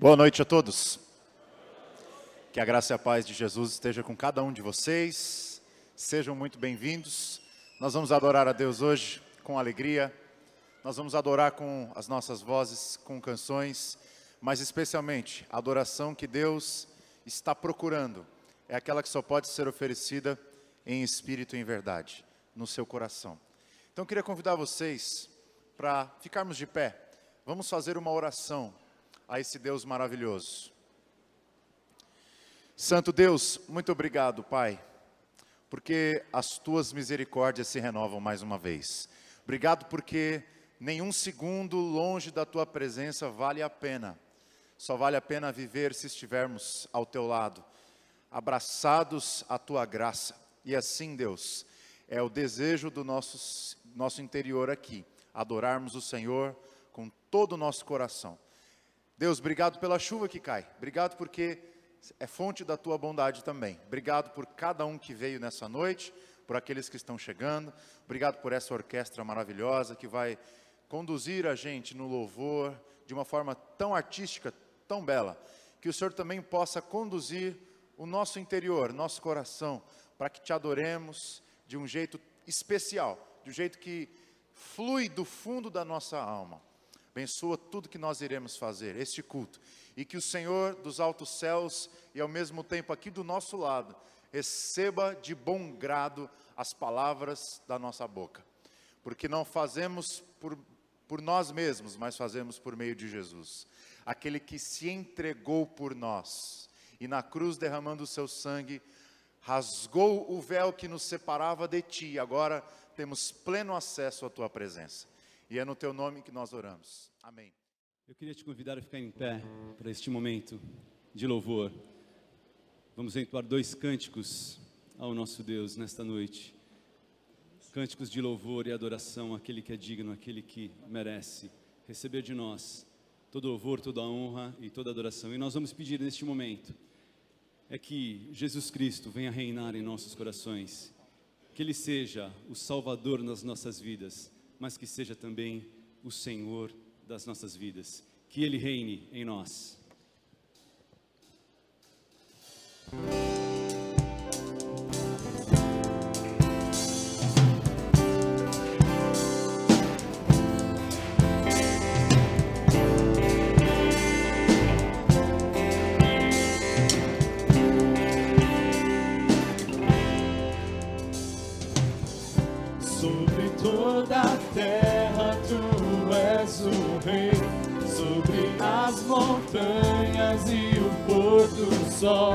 Boa noite a todos. Que a graça e a paz de Jesus esteja com cada um de vocês. Sejam muito bem-vindos. Nós vamos adorar a Deus hoje com alegria. Nós vamos adorar com as nossas vozes, com canções, mas especialmente a adoração que Deus está procurando é aquela que só pode ser oferecida em espírito e em verdade, no seu coração. Então eu queria convidar vocês para ficarmos de pé. Vamos fazer uma oração a esse Deus maravilhoso. Santo Deus, muito obrigado, Pai, porque as Tuas misericórdias se renovam mais uma vez. Obrigado porque nenhum segundo longe da Tua presença vale a pena. Só vale a pena viver se estivermos ao Teu lado, abraçados à Tua graça. E assim, Deus, é o desejo do nosso interior aqui, adorarmos o Senhor com todo o nosso coração. Deus, obrigado pela chuva que cai, obrigado porque é fonte da Tua bondade também. Obrigado por cada um que veio nessa noite, por aqueles que estão chegando. Obrigado por essa orquestra maravilhosa que vai conduzir a gente no louvor de uma forma tão artística, tão bela. Que o Senhor também possa conduzir o nosso interior, nosso coração, para que Te adoremos de um jeito especial, de um jeito que flui do fundo da nossa alma. Abençoa tudo que nós iremos fazer, este culto. E que o Senhor dos altos céus e ao mesmo tempo aqui do nosso lado, receba de bom grado as palavras da nossa boca. Porque não fazemos por nós mesmos, mas fazemos por meio de Jesus. Aquele que se entregou por nós e na cruz derramando o seu sangue, rasgou o véu que nos separava de Ti. E agora temos pleno acesso à Tua presença. E é no Teu nome que nós oramos. Amém. Eu queria te convidar a ficar em pé para este momento de louvor. Vamos entoar 2 cânticos ao nosso Deus nesta noite. Cânticos de louvor e adoração àquele que é digno, àquele que merece receber de nós todo louvor, toda honra e toda adoração. E nós vamos pedir neste momento é que Jesus Cristo venha reinar em nossos corações. Que Ele seja o Salvador nas nossas vidas, mas que seja também o Senhor das nossas vidas. Que Ele reine em nós. Sobre toda a terra Tu és o Rei, sobre as montanhas e o pôr do sol.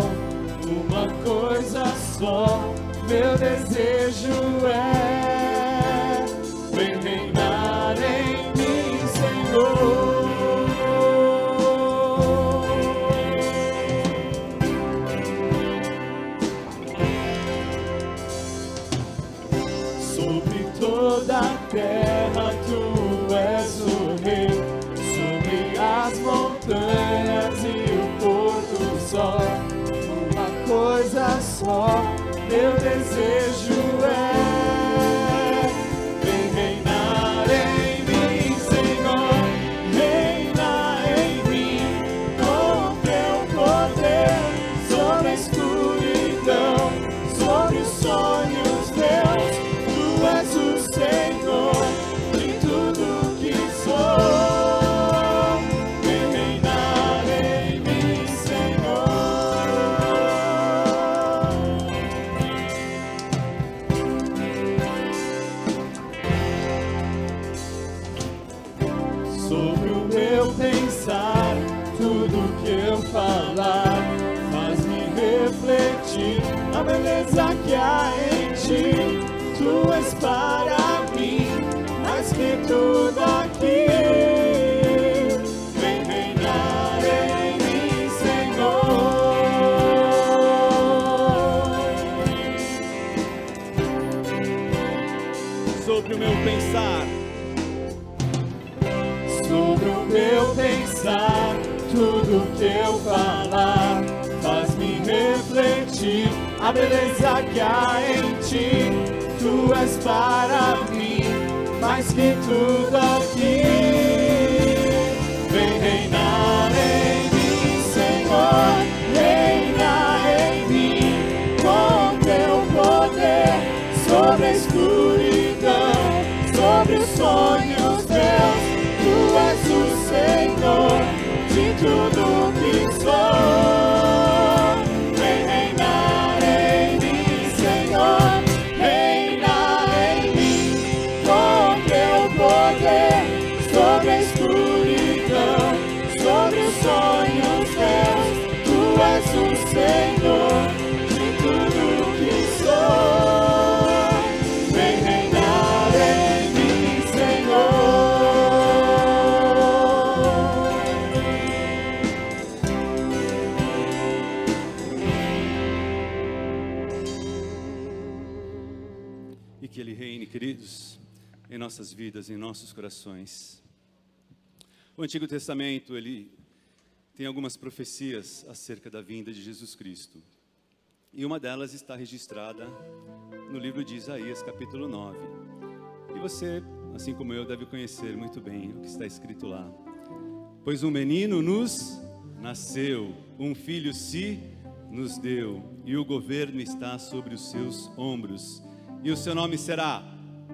Uma coisa só, meu desejo é: vem reinar em mim, Senhor. Sobre toda a terra Tu és o Rei, sobre as montanhas e o pôr do sol. Uma coisa só, meu desejo é: vem reinar em mim, Senhor. Reina em mim com Teu poder, sobre a escuridão, sobre os sonhos meus. Tu és o Senhor de tudo que sou. Vem reinar em mim, Senhor. Sobre o meu pensar, tudo que eu falar, faz-me refletir a beleza que há em Ti. Tu és para mim mais que tudo aqui. Vem reinar em mim, Senhor. Sobre o meu pensar, Sobre o meu pensar, tudo que eu falar, faz-me refletir a beleza que há em Ti. Tu és para mim mais que tudo aqui. Vem reinar em mim, és o Senhor de tudo que sou. Vem reinar em mim, E que Ele reine, queridos, em nossas vidas, em nossos corações. O Antigo Testamento, ele tem algumas profecias acerca da vinda de Jesus Cristo. E uma delas está registrada no livro de Isaías, capítulo 9. E você, assim como eu, deve conhecer muito bem o que está escrito lá. Pois um menino nos nasceu, um filho se nos deu, e o governo está sobre os seus ombros. E o seu nome será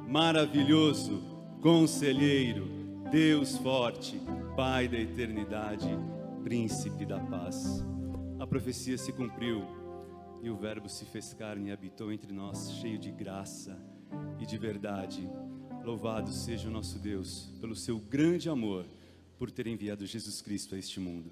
Maravilhoso, Conselheiro, Deus Forte, Pai da Eternidade, Príncipe da Paz. A profecia se cumpriu e o Verbo se fez carne e habitou entre nós, cheio de graça e de verdade. Louvado seja o nosso Deus pelo seu grande amor, por ter enviado Jesus Cristo a este mundo.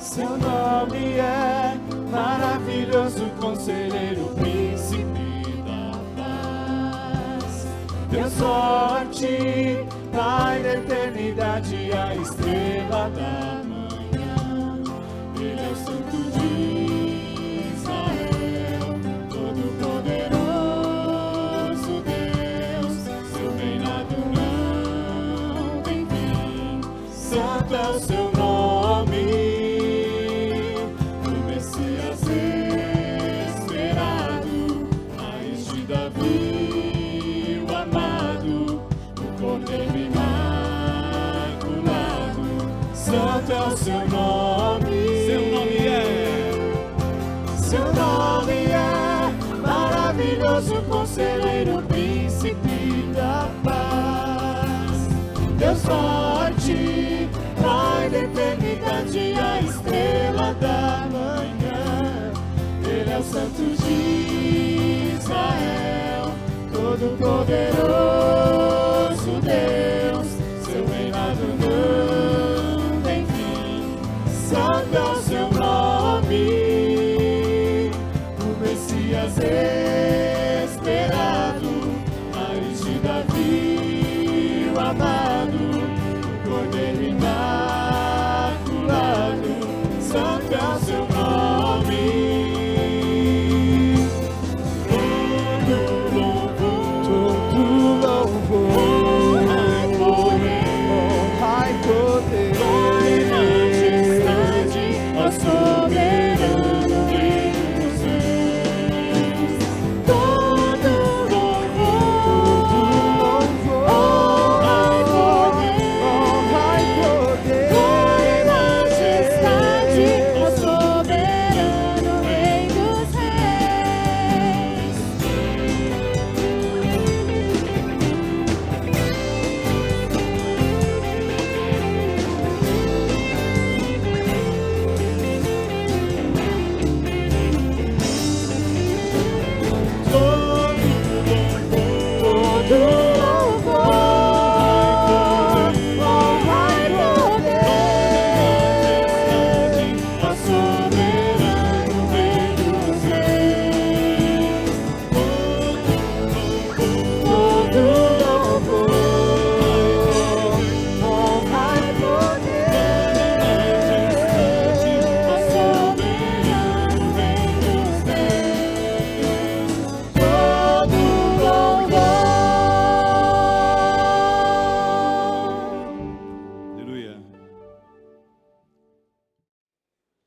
Seu nome é maravilhoso, Conselheiro, Príncipe da Paz. Deus forte, Pai da eternidade, a estrela da manhã. Ele é o Santo de Israel, todo-poderoso Deus. Seu reinado não tem fim. Santo é o seu nome. Santo é o seu nome. Seu nome é maravilhoso, Conselheiro, Príncipe da Paz. Deus forte, Pai da eternidade, a estrela da manhã. Ele é o Santo de Israel, todo-poderoso Deus. Seu reinado não tem fim. Santo é o seu nome, o Messias esperado, raiz de Davi, o amado, o Cordeiro imaculado. Santo é o seu nome.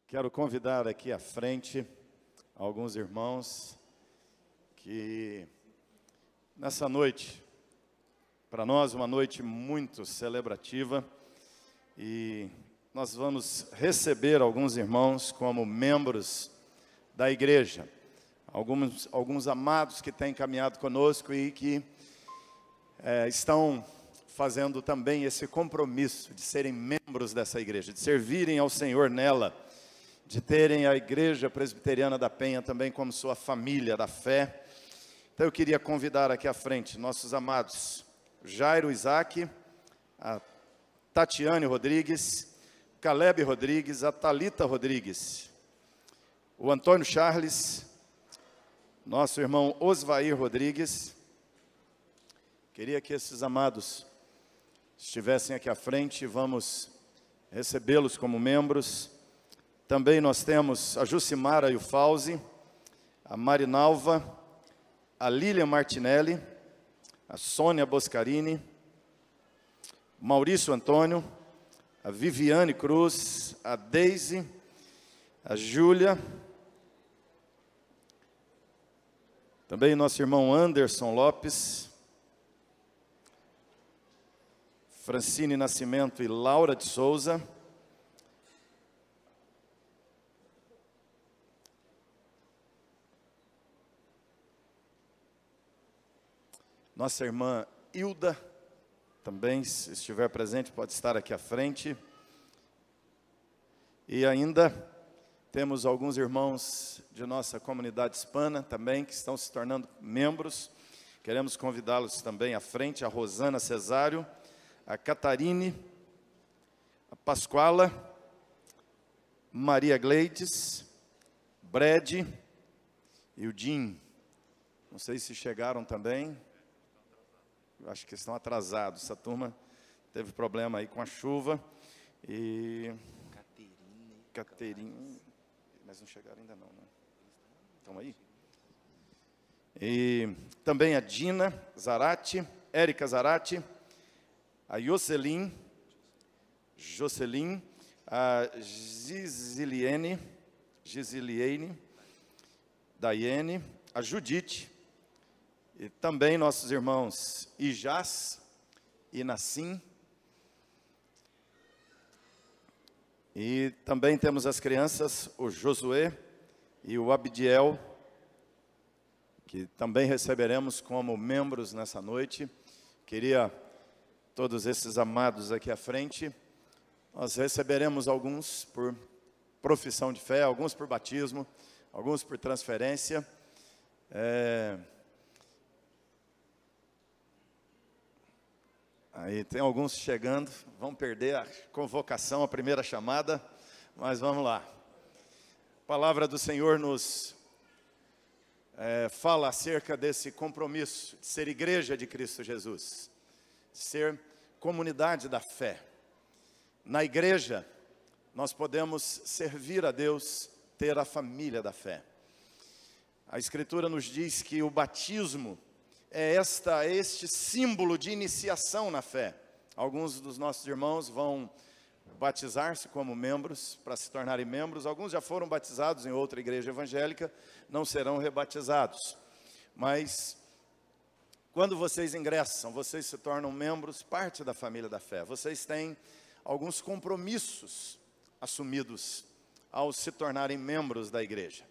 Quero convidar aqui à frente alguns irmãos que nessa noite, para nós uma noite muito celebrativa, e nós vamos receber alguns irmãos como membros da igreja, alguns amados que têm caminhado conosco e que estão fazendo também esse compromisso de serem membros dessa igreja, de servirem ao Senhor nela, de terem a Igreja Presbiteriana da Penha também como sua família da fé. Então eu queria convidar aqui à frente nossos amados Jairo Isaac, a Tatiane Rodrigues, Caleb Rodrigues, a Thalita Rodrigues, o Antônio Charles, nosso irmão Osvair Rodrigues. Queria que esses amados estivessem aqui à frente, vamos recebê-los como membros. Também nós temos a Jucimara e o Fauzi, a Marinalva, a Lília Martinelli, a Sônia Boscarini, Maurício Antônio, a Viviane Cruz, a Deise, a Júlia, também nosso irmão Anderson Lopes, Francine Nascimento e Laura de Souza, nossa irmã Hilda, também, se estiver presente, pode estar aqui à frente. E ainda temos alguns irmãos de nossa comunidade hispana também, que estão se tornando membros. Queremos convidá-los também à frente, a Rosana Cesário, a Catarine, a Pascoala, Maria Gleides, Brad e o Jim. Não sei se chegaram também. Acho que estão atrasados. Essa turma teve problema aí com a chuva. E Caterine, mas não chegaram ainda não, né? Estão aí? E também a Dina Zarate, Érica Zarate, a Jocelyn, a Gisiliene, Daiane, a Judite, e também nossos irmãos Ijás e Nassim. E também temos as crianças, o Josué e o Abdiel, que também receberemos como membros nessa noite. Queria todos esses amados aqui à frente. Nós receberemos alguns por profissão de fé, alguns por batismo, alguns por transferência. Aí tem alguns chegando, vão perder a convocação, a primeira chamada, mas vamos lá. A palavra do Senhor nos fala acerca desse compromisso de ser igreja de Cristo Jesus, ser comunidade da fé. Na igreja, nós podemos servir a Deus, ter a família da fé. A Escritura nos diz que o batismo é este símbolo de iniciação na fé. Alguns dos nossos irmãos vão batizar-se como membros, para se tornarem membros. Alguns já foram batizados em outra igreja evangélica, não serão rebatizados. Mas, quando vocês ingressam, vocês se tornam membros, parte da família da fé. Vocês têm alguns compromissos assumidos ao se tornarem membros da igreja.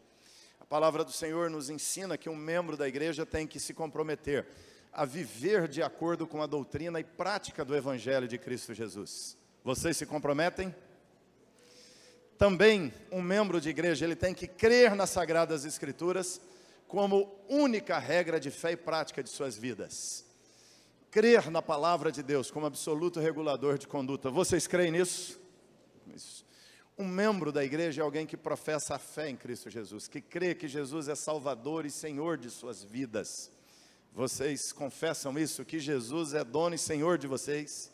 A palavra do Senhor nos ensina que um membro da igreja tem que se comprometer a viver de acordo com a doutrina e prática do Evangelho de Cristo Jesus. Vocês se comprometem? Também, um membro de igreja, ele tem que crer nas Sagradas Escrituras como única regra de fé e prática de suas vidas. Crer na palavra de Deus como absoluto regulador de conduta. Vocês creem nisso? Isso. Um membro da igreja é alguém que professa a fé em Cristo Jesus, que crê que Jesus é Salvador e Senhor de suas vidas. Vocês confessam isso, que Jesus é dono e Senhor de vocês?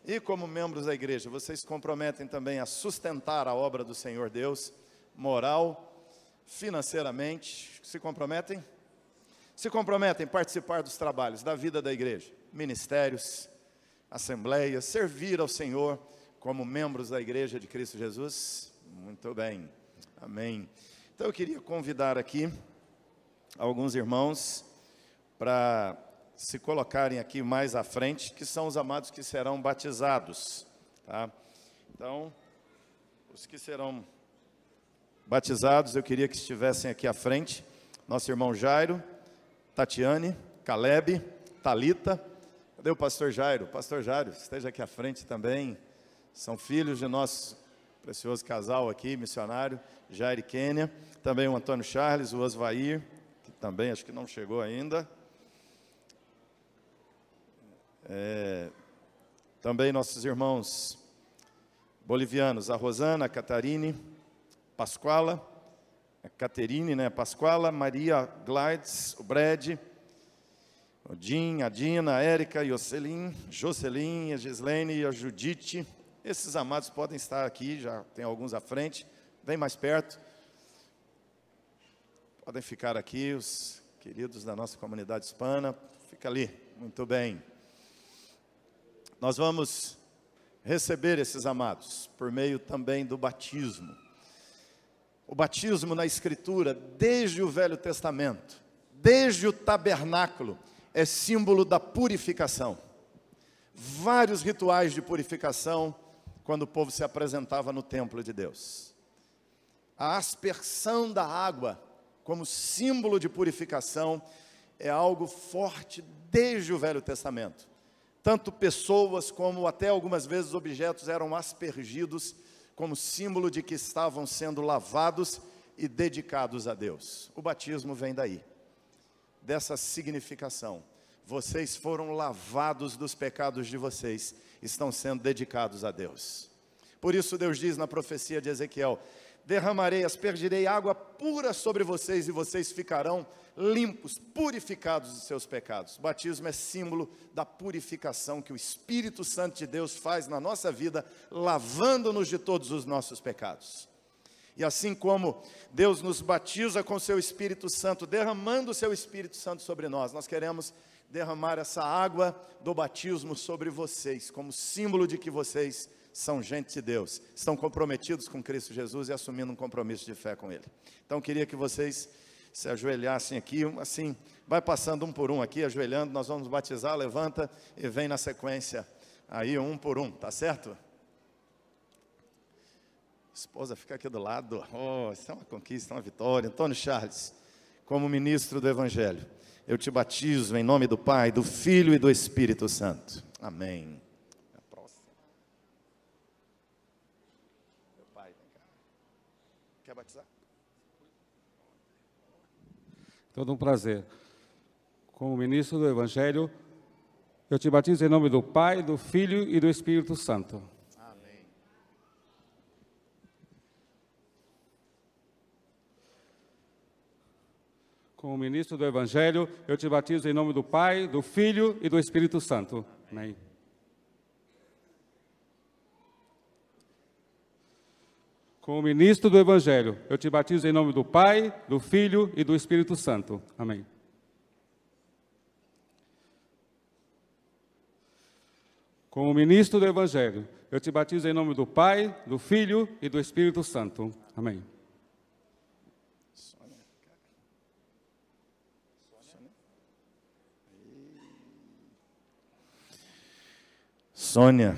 E como membros da igreja, vocês se comprometem também a sustentar a obra do Senhor Deus, moral, financeiramente? Se comprometem? Se comprometem a participar dos trabalhos da vida da igreja, ministérios, assembleias, servir ao Senhor, como membros da igreja de Cristo Jesus? Muito bem, amém. Então eu queria convidar aqui alguns irmãos para se colocarem aqui mais à frente, que são os amados que serão batizados, tá? Então, os que serão batizados, eu queria que estivessem aqui à frente, nosso irmão Jairo, Tatiane, Caleb, Thalita, Cadê o pastor Jairo? Pastor Jairo, esteja aqui à frente também. São filhos de nosso precioso casal aqui, missionário, Jairo e Kênia. Também o Antônio Charles, o Osvair, que também acho que não chegou ainda. Também nossos irmãos bolivianos, a Rosana, a Catarine, Pascoala, a Caterine, né, Pascoala, Maria Glides, o Brad, o Jim, a Dina, a Érica, a Jocelyn, a Gislene e a Judite. Esses amados podem estar aqui, já tem alguns à frente, vem mais perto. Podem ficar aqui, os queridos da nossa comunidade hispana, fica ali, muito bem. Nós vamos receber esses amados por meio também do batismo. O batismo na Escritura, desde o Velho Testamento, desde o tabernáculo, é símbolo da purificação. Vários rituais de purificação quando o povo se apresentava no templo de Deus. A aspersão da água como símbolo de purificação é algo forte desde o Velho Testamento. Tanto pessoas como até algumas vezes objetos eram aspergidos como símbolo de que estavam sendo lavados e dedicados a Deus. O batismo vem daí, dessa significação. Vocês foram lavados dos pecados de vocês, estão sendo dedicados a Deus. Por isso Deus diz na profecia de Ezequiel: derramarei, aspergirei água pura sobre vocês e vocês ficarão limpos, purificados dos seus pecados. O batismo é símbolo da purificação que o Espírito Santo de Deus faz na nossa vida, lavando-nos de todos os nossos pecados. E assim como Deus nos batiza com o seu Espírito Santo, derramando o seu Espírito Santo sobre nós, nós queremos derramar essa água do batismo sobre vocês, como símbolo de que vocês são gente de Deus, estão comprometidos com Cristo Jesus e assumindo um compromisso de fé com Ele. Então, queria que vocês se ajoelhassem aqui, assim, vai passando um por um aqui, ajoelhando, nós vamos batizar, levanta e vem na sequência, aí um por um, tá certo? Esposa fica aqui do lado, isso é uma conquista, uma vitória. Antônio Charles, como ministro do Evangelho, eu te batizo em nome do Pai, do Filho e do Espírito Santo. Amém. A próxima. Meu pai, vem cá. Quer batizar? Todo um prazer. Como ministro do Evangelho, eu te batizo em nome do Pai, do Filho e do Espírito Santo. Amém. Como ministro do Evangelho, eu te batizo em nome do Pai, do Filho e do Espírito Santo. Amém. Como ministro do Evangelho, eu te batizo em nome do Pai, do Filho e do Espírito Santo. Amém. Como ministro do Evangelho, eu te batizo em nome do Pai, do Filho e do Espírito Santo. Amém. Sônia,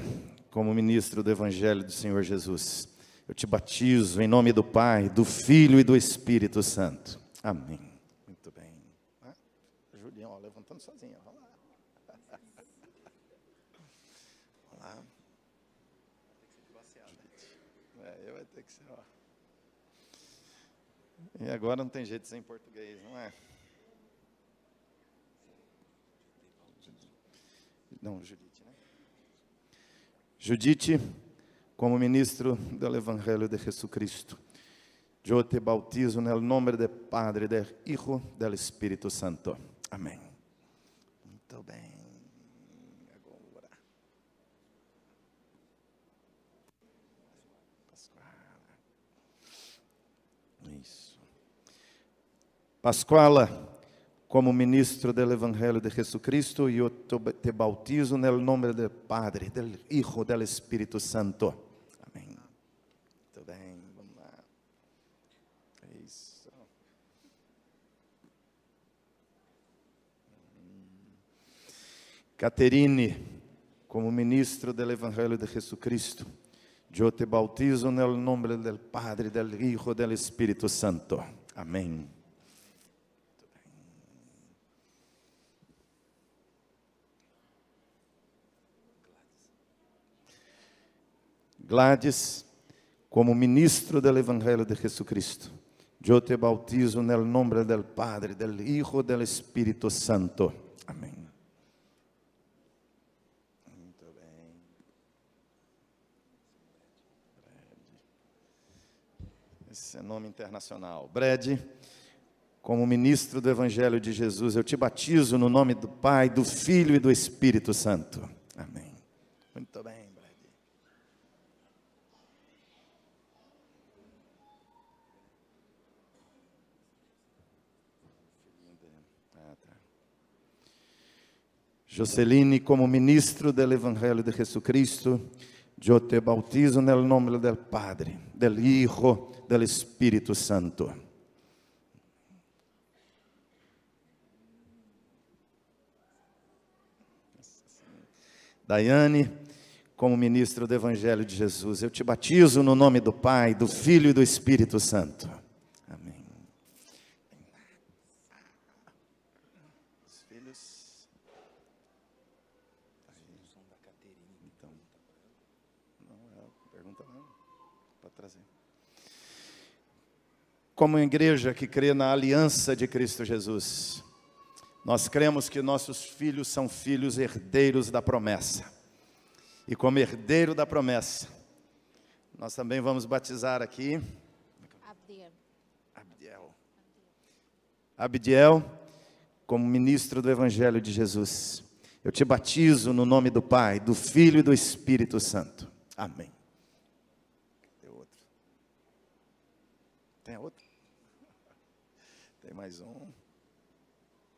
como ministro do Evangelho do Senhor Jesus, eu te batizo em nome do Pai, do Filho e do Espírito Santo. Amém. Muito bem. Julião, ó, levantando sozinho. Vamos lá. Vamos lá. Vai ter que ser, ó. E agora não tem jeito de ser em português, não é? Não, Judite, né? Judite, como ministro do Evangelho de Jesucristo, eu te bautizo no nome do Padre, do Hijo e do Espírito Santo. Amém. Muito bem. Agora. Isso. Pascoala, como ministro do Evangelho de Jesucristo, eu te bautizo no nome do Padre, do Hijo e do Espírito Santo. Amém. Muito bem, vamos lá. Isso. Caterine, como ministro do Evangelho de Jesucristo, eu te bautizo no nome do Padre, do Hijo e do Espírito Santo. Amém. Gladys, como ministro del Evangelho de Jesucristo, eu te bautizo nel nome del Padre, del Hijo, del Espírito Santo. Amém. Muito bem. Esse é nome internacional. Brad, como ministro do Evangelho de Jesus, eu te batizo no nome do Pai, do Filho e do Espírito Santo. Amém. Muito bem, Brad. Joceline, como ministro do Evangelho de Jesucristo, eu te bautizo no nome do Padre, do Hijo, do Espírito Santo. Daiane, como ministro do Evangelho de Jesus, eu te batizo no nome do Pai, do Filho e do Espírito Santo. Amém. Os filhos. Então, não é pergunta não, pode trazer. Como igreja que crê na aliança de Cristo Jesus, nós cremos que nossos filhos são filhos herdeiros da promessa. E como herdeiro da promessa, nós também vamos batizar aqui Abdiel, como ministro do Evangelho de Jesus. Eu te batizo no nome do Pai, do Filho e do Espírito Santo. Amém. Tem outro? Tem outro? Tem mais um.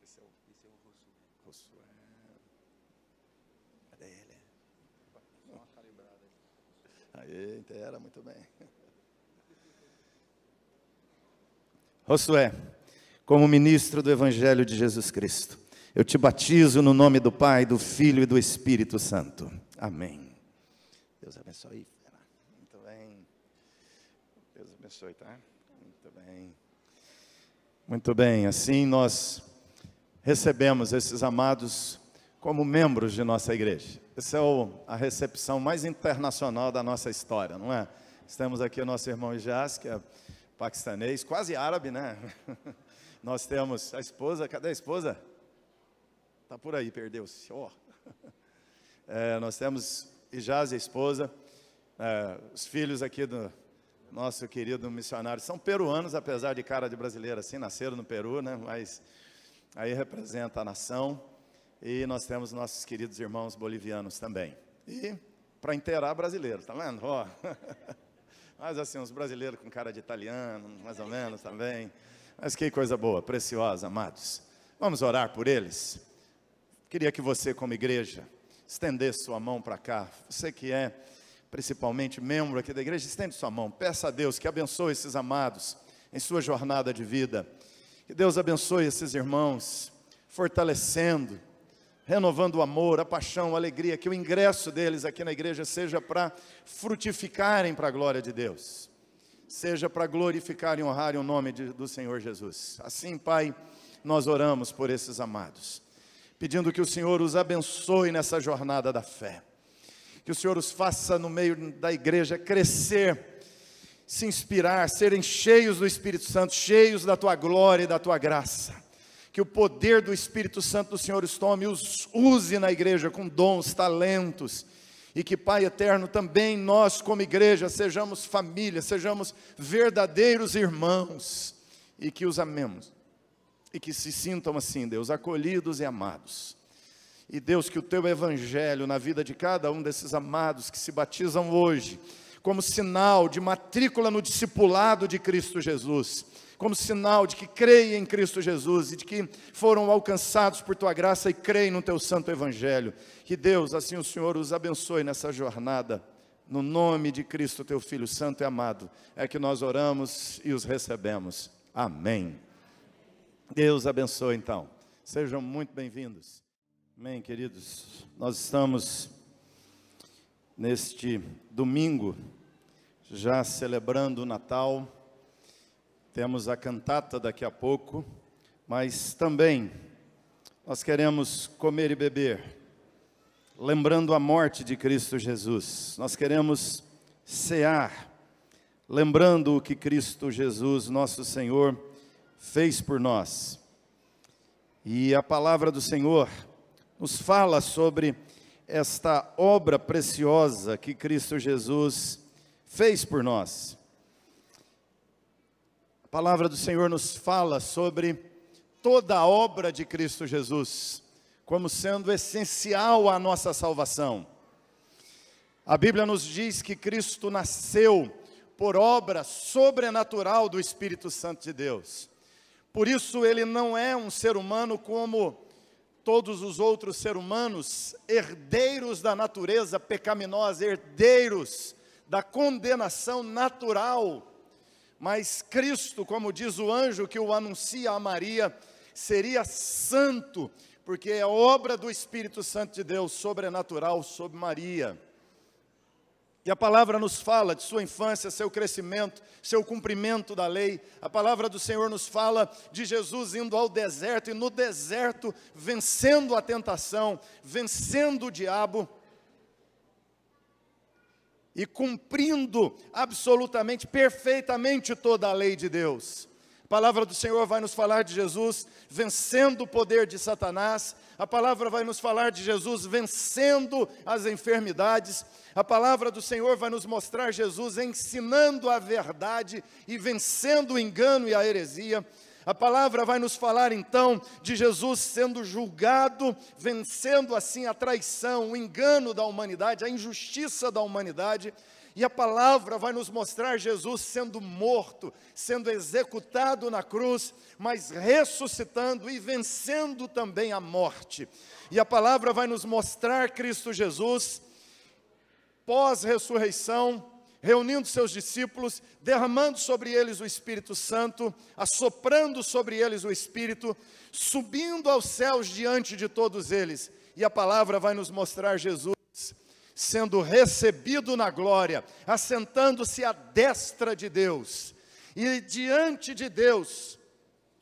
Esse é o Josué. Cadê ele? Só uma calibrada aí. Inteira, muito bem. Josué, como ministro do Evangelho de Jesus Cristo, eu te batizo no nome do Pai, do Filho e do Espírito Santo. Amém. Deus abençoe. Muito bem. Deus abençoe, tá? Muito bem. Muito bem, assim nós recebemos esses amados como membros de nossa igreja. Essa é a recepção mais internacional da nossa história, não é? Temos aqui o nosso irmão Ijaz, que é paquistanês, quase árabe, né? Nós temos a esposa, cadê a esposa? Está por aí, perdeu-se. Oh. Nós temos Ijaz e a esposa, os filhos aqui do nosso querido missionário, são peruanos, apesar de cara de brasileiro assim, nasceram no Peru, né? Mas aí representa a nação. E nós temos nossos queridos irmãos bolivianos também. E para inteirar brasileiros, tá vendo? Oh. Mas assim, uns brasileiros com cara de italiano, mais ou menos também. Mas que coisa boa, preciosa, amados. Vamos orar por eles? Queria que você, como igreja, estendesse sua mão para cá. Você que é principalmente membro aqui da igreja, estende sua mão. Peça a Deus que abençoe esses amados em sua jornada de vida. Que Deus abençoe esses irmãos, fortalecendo, renovando o amor, a paixão, a alegria. Que o ingresso deles aqui na igreja seja para frutificarem para a glória de Deus. Seja para glorificar e honrar o nome do Senhor Jesus. Assim, Pai, nós oramos por esses amados, pedindo que o Senhor os abençoe nessa jornada da fé, que o Senhor os faça no meio da igreja crescer, se inspirar, serem cheios do Espírito Santo, cheios da Tua glória e da Tua graça, que o poder do Espírito Santo do Senhor os tome e os use na igreja com dons, talentos, e que, Pai eterno, também nós como igreja sejamos família, sejamos verdadeiros irmãos, e que os amemos, e que se sintam assim, Deus, acolhidos e amados. E Deus, que o Teu Evangelho na vida de cada um desses amados que se batizam hoje, como sinal de matrícula no discipulado de Cristo Jesus, como sinal de que creem em Cristo Jesus e de que foram alcançados por Tua graça e creem no Teu santo Evangelho. Que Deus, assim o Senhor os abençoe nessa jornada, no nome de Cristo, Teu Filho santo e amado, é que nós oramos e os recebemos. Amém. Deus abençoe então, sejam muito bem-vindos. Amém, queridos. Nós estamos neste domingo, já celebrando o Natal. Temos a cantata daqui a pouco, mas também nós queremos comer e beber, lembrando a morte de Cristo Jesus. Nós queremos cear, lembrando o que Cristo Jesus, nosso Senhor, fez por nós. E a palavra do Senhor nos fala sobre esta obra preciosa que Cristo Jesus fez por nós. A palavra do Senhor nos fala sobre toda a obra de Cristo Jesus, como sendo essencial à nossa salvação. A Bíblia nos diz que Cristo nasceu por obra sobrenatural do Espírito Santo de Deus. Por isso ele não é um ser humano como todos os outros seres humanos, herdeiros da natureza pecaminosa, herdeiros da condenação natural. Mas Cristo, como diz o anjo que o anuncia a Maria, seria santo, porque é obra do Espírito Santo de Deus, sobrenatural sobre Maria. E a palavra nos fala de sua infância, seu crescimento, seu cumprimento da lei. A palavra do Senhor nos fala de Jesus indo ao deserto, e no deserto vencendo a tentação, vencendo o diabo, e cumprindo absolutamente, perfeitamente toda a lei de Deus. A palavra do Senhor vai nos falar de Jesus vencendo o poder de Satanás. A palavra vai nos falar de Jesus vencendo as enfermidades. A palavra do Senhor vai nos mostrar Jesus ensinando a verdade e vencendo o engano e a heresia. A palavra vai nos falar então de Jesus sendo julgado, vencendo assim a traição, o engano da humanidade, a injustiça da humanidade. E a palavra vai nos mostrar Jesus sendo morto, sendo executado na cruz, mas ressuscitando e vencendo também a morte. E a palavra vai nos mostrar Cristo Jesus, pós-ressurreição, reunindo seus discípulos, derramando sobre eles o Espírito Santo, assoprando sobre eles o Espírito, subindo aos céus diante de todos eles. E a palavra vai nos mostrar Jesus sendo recebido na glória, assentando-se à destra de Deus, e diante de Deus,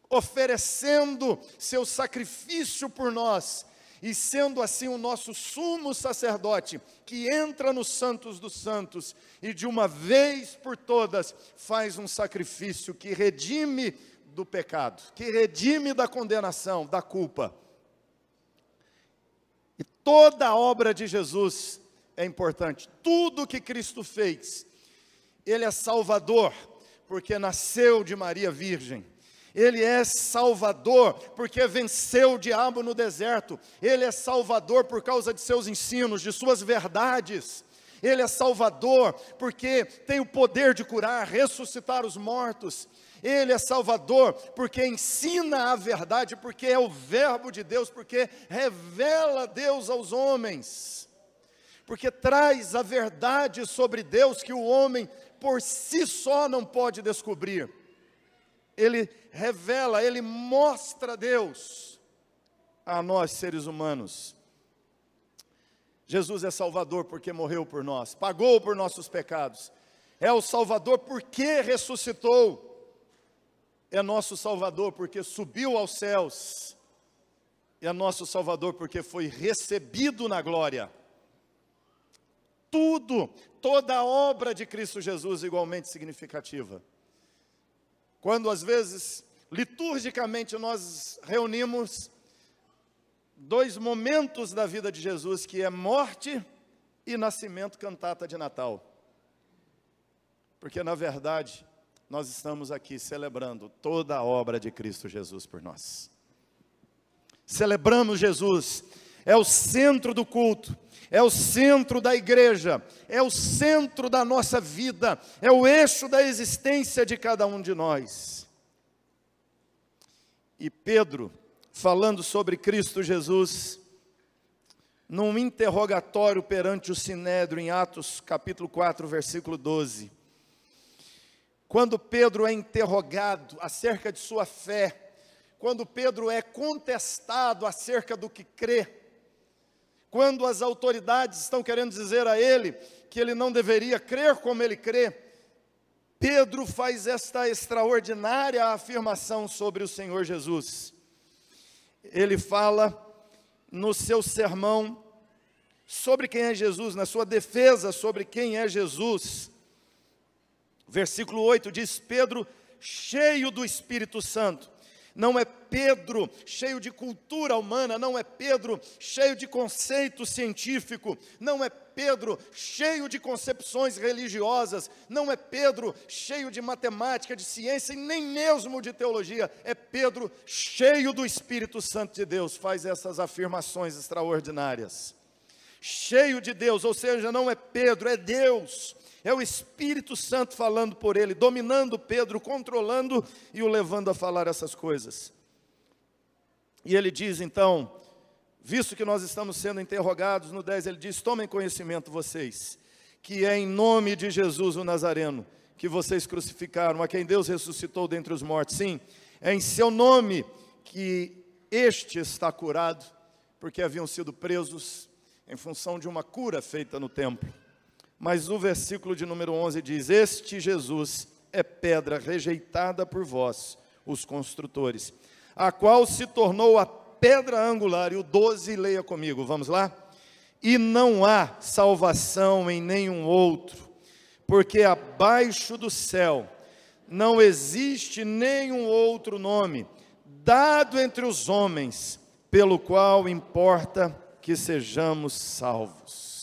oferecendo seu sacrifício por nós, e sendo assim o nosso sumo sacerdote, que entra nos santos dos santos, e de uma vez por todas, faz um sacrifício que redime do pecado, que redime da condenação, da culpa. E toda a obra de Jesus é importante. Tudo que Cristo fez, Ele é Salvador, porque nasceu de Maria Virgem. Ele é Salvador, porque venceu o diabo no deserto. Ele é Salvador por causa de seus ensinos, de suas verdades. Ele é Salvador, porque tem o poder de curar, ressuscitar os mortos. Ele é Salvador, porque ensina a verdade, porque é o verbo de Deus, porque revela Deus aos homens. Porque traz a verdade sobre Deus que o homem por si só não pode descobrir. Ele revela, ele mostra Deus a nós seres humanos. Jesus é Salvador porque morreu por nós, pagou por nossos pecados. É o Salvador porque ressuscitou. É nosso Salvador porque subiu aos céus. É nosso Salvador porque foi recebido na glória. Toda a obra de Cristo Jesus igualmente significativa. Quando às vezes, liturgicamente, nós reunimos dois momentos da vida de Jesus, que é morte e nascimento, cantata de Natal. Porque na verdade, nós estamos aqui celebrando toda a obra de Cristo Jesus por nós. Celebramos Jesus, é o centro do culto. É o centro da igreja, é o centro da nossa vida, é o eixo da existência de cada um de nós. E Pedro, falando sobre Cristo Jesus, num interrogatório perante o Sinédrio, em Atos capítulo 4, versículo 12, quando Pedro é interrogado acerca de sua fé, quando Pedro é contestado acerca do que crê, quando as autoridades estão querendo dizer a ele que ele não deveria crer como ele crê, Pedro faz esta extraordinária afirmação sobre o Senhor Jesus. Ele fala no seu sermão sobre quem é Jesus, na sua defesa sobre quem é Jesus. Versículo 8 diz: Pedro, cheio do Espírito Santo. Não é Pedro cheio de cultura humana, não é Pedro cheio de conceito científico, não é Pedro cheio de concepções religiosas, não é Pedro cheio de matemática, de ciência e nem mesmo de teologia. É Pedro cheio do Espírito Santo de Deus, faz essas afirmações extraordinárias. Cheio de Deus, ou seja, não é Pedro, é Deus. É o Espírito Santo falando por ele, dominando Pedro, controlando e o levando a falar essas coisas. E ele diz então, visto que nós estamos sendo interrogados, no 10 ele diz: tomem conhecimento vocês, que é em nome de Jesus o Nazareno, que vocês crucificaram, a quem Deus ressuscitou dentre os mortos. Sim, é em seu nome que este está curado, porque haviam sido presos em função de uma cura feita no templo. Mas o versículo de número 11 diz: este Jesus é pedra rejeitada por vós, os construtores, a qual se tornou a pedra angular. E o 12, leia comigo, vamos lá? E não há salvação em nenhum outro, porque abaixo do céu não existe nenhum outro nome dado entre os homens, pelo qual importa que sejamos salvos.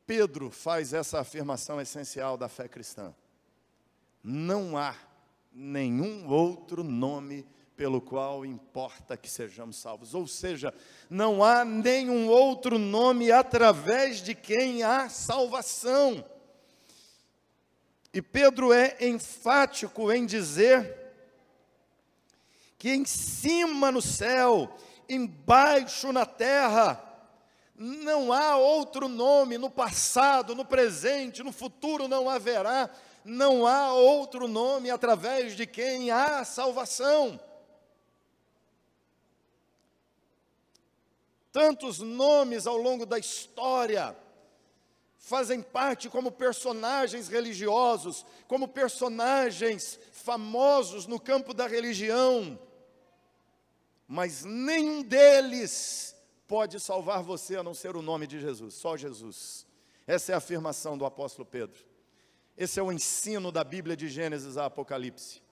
Pedro faz essa afirmação essencial da fé cristã: não há nenhum outro nome pelo qual importa que sejamos salvos. Ou seja, não há nenhum outro nome através de quem há salvação. E Pedro é enfático em dizer que em cima no céu, embaixo na terra, não há outro nome. No passado, no presente, no futuro não haverá. Não há outro nome através de quem há salvação. Tantos nomes ao longo da história fazem parte como personagens religiosos, como personagens famosos no campo da religião, mas nenhum deles pode salvar você a não ser o nome de Jesus, só Jesus. Essa é a afirmação do apóstolo Pedro. Esse é o ensino da Bíblia de Gênesis a Apocalipse.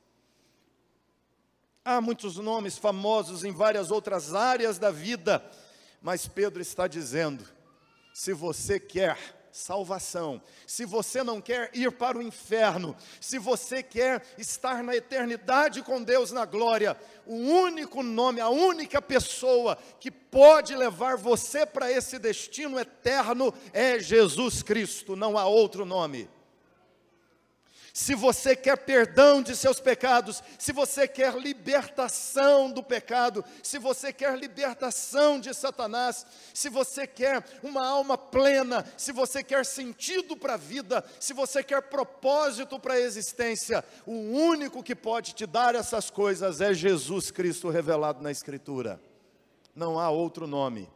Há muitos nomes famosos em várias outras áreas da vida, mas Pedro está dizendo: se você quer salvação, se você não quer ir para o inferno, se você quer estar na eternidade com Deus na glória, o único nome, a única pessoa que pode levar você para esse destino eterno é Jesus Cristo, não há outro nome. Se você quer perdão de seus pecados, se você quer libertação do pecado, se você quer libertação de Satanás, se você quer uma alma plena, se você quer sentido para a vida, se você quer propósito para a existência, o único que pode te dar essas coisas é Jesus Cristo revelado na Escritura. Não há outro nome.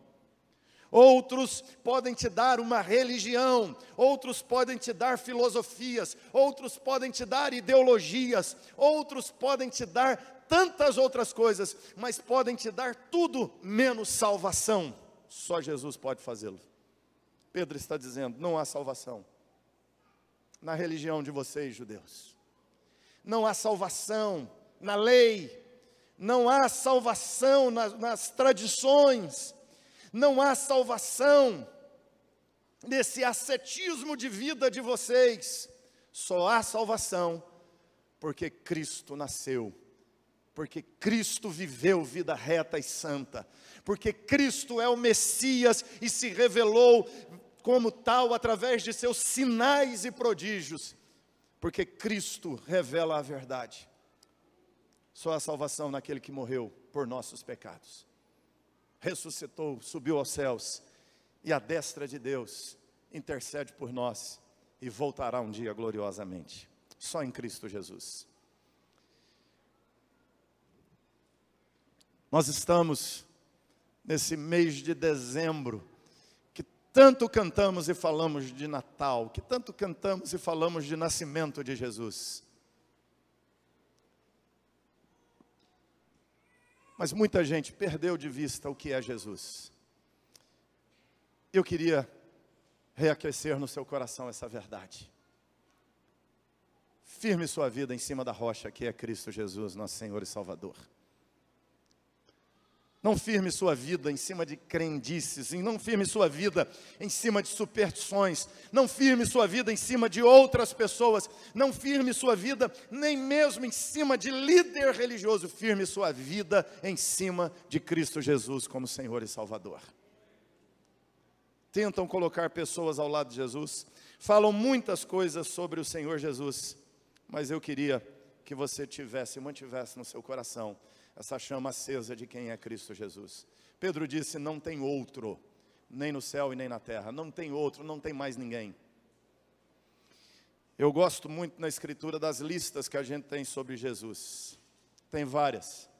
Outros podem te dar uma religião, outros podem te dar filosofias, outros podem te dar ideologias, outros podem te dar tantas outras coisas, mas podem te dar tudo menos salvação. Só Jesus pode fazê-lo. Pedro está dizendo: não há salvação na religião de vocês, judeus. Não há salvação na lei, não há salvação nas tradições. Não há salvação nesse ascetismo de vida de vocês. Só há salvação porque Cristo nasceu, porque Cristo viveu vida reta e santa, porque Cristo é o Messias e se revelou como tal através de seus sinais e prodígios, porque Cristo revela a verdade. Só há salvação naquele que morreu por nossos pecados, ressuscitou, subiu aos céus, e à destra de Deus intercede por nós, e voltará um dia gloriosamente. Só em Cristo Jesus. Nós estamos nesse mês de dezembro, que tanto cantamos e falamos de Natal, que tanto cantamos e falamos de nascimento de Jesus. Mas muita gente perdeu de vista o que é Jesus. Eu queria reaquecer no seu coração essa verdade. Firme sua vida em cima da rocha que é Cristo Jesus, nosso Senhor e Salvador. Não firme sua vida em cima de crendices, não firme sua vida em cima de superstições, não firme sua vida em cima de outras pessoas, não firme sua vida nem mesmo em cima de líder religioso, firme sua vida em cima de Cristo Jesus como Senhor e Salvador. Tentam colocar pessoas ao lado de Jesus, falam muitas coisas sobre o Senhor Jesus, mas eu queria que você mantivesse no seu coração essa chama acesa de quem é Cristo Jesus. Pedro disse, não tem outro, nem no céu e nem na terra, não tem outro, não tem mais ninguém. Eu gosto muito na escritura das listas que a gente tem sobre Jesus, tem várias.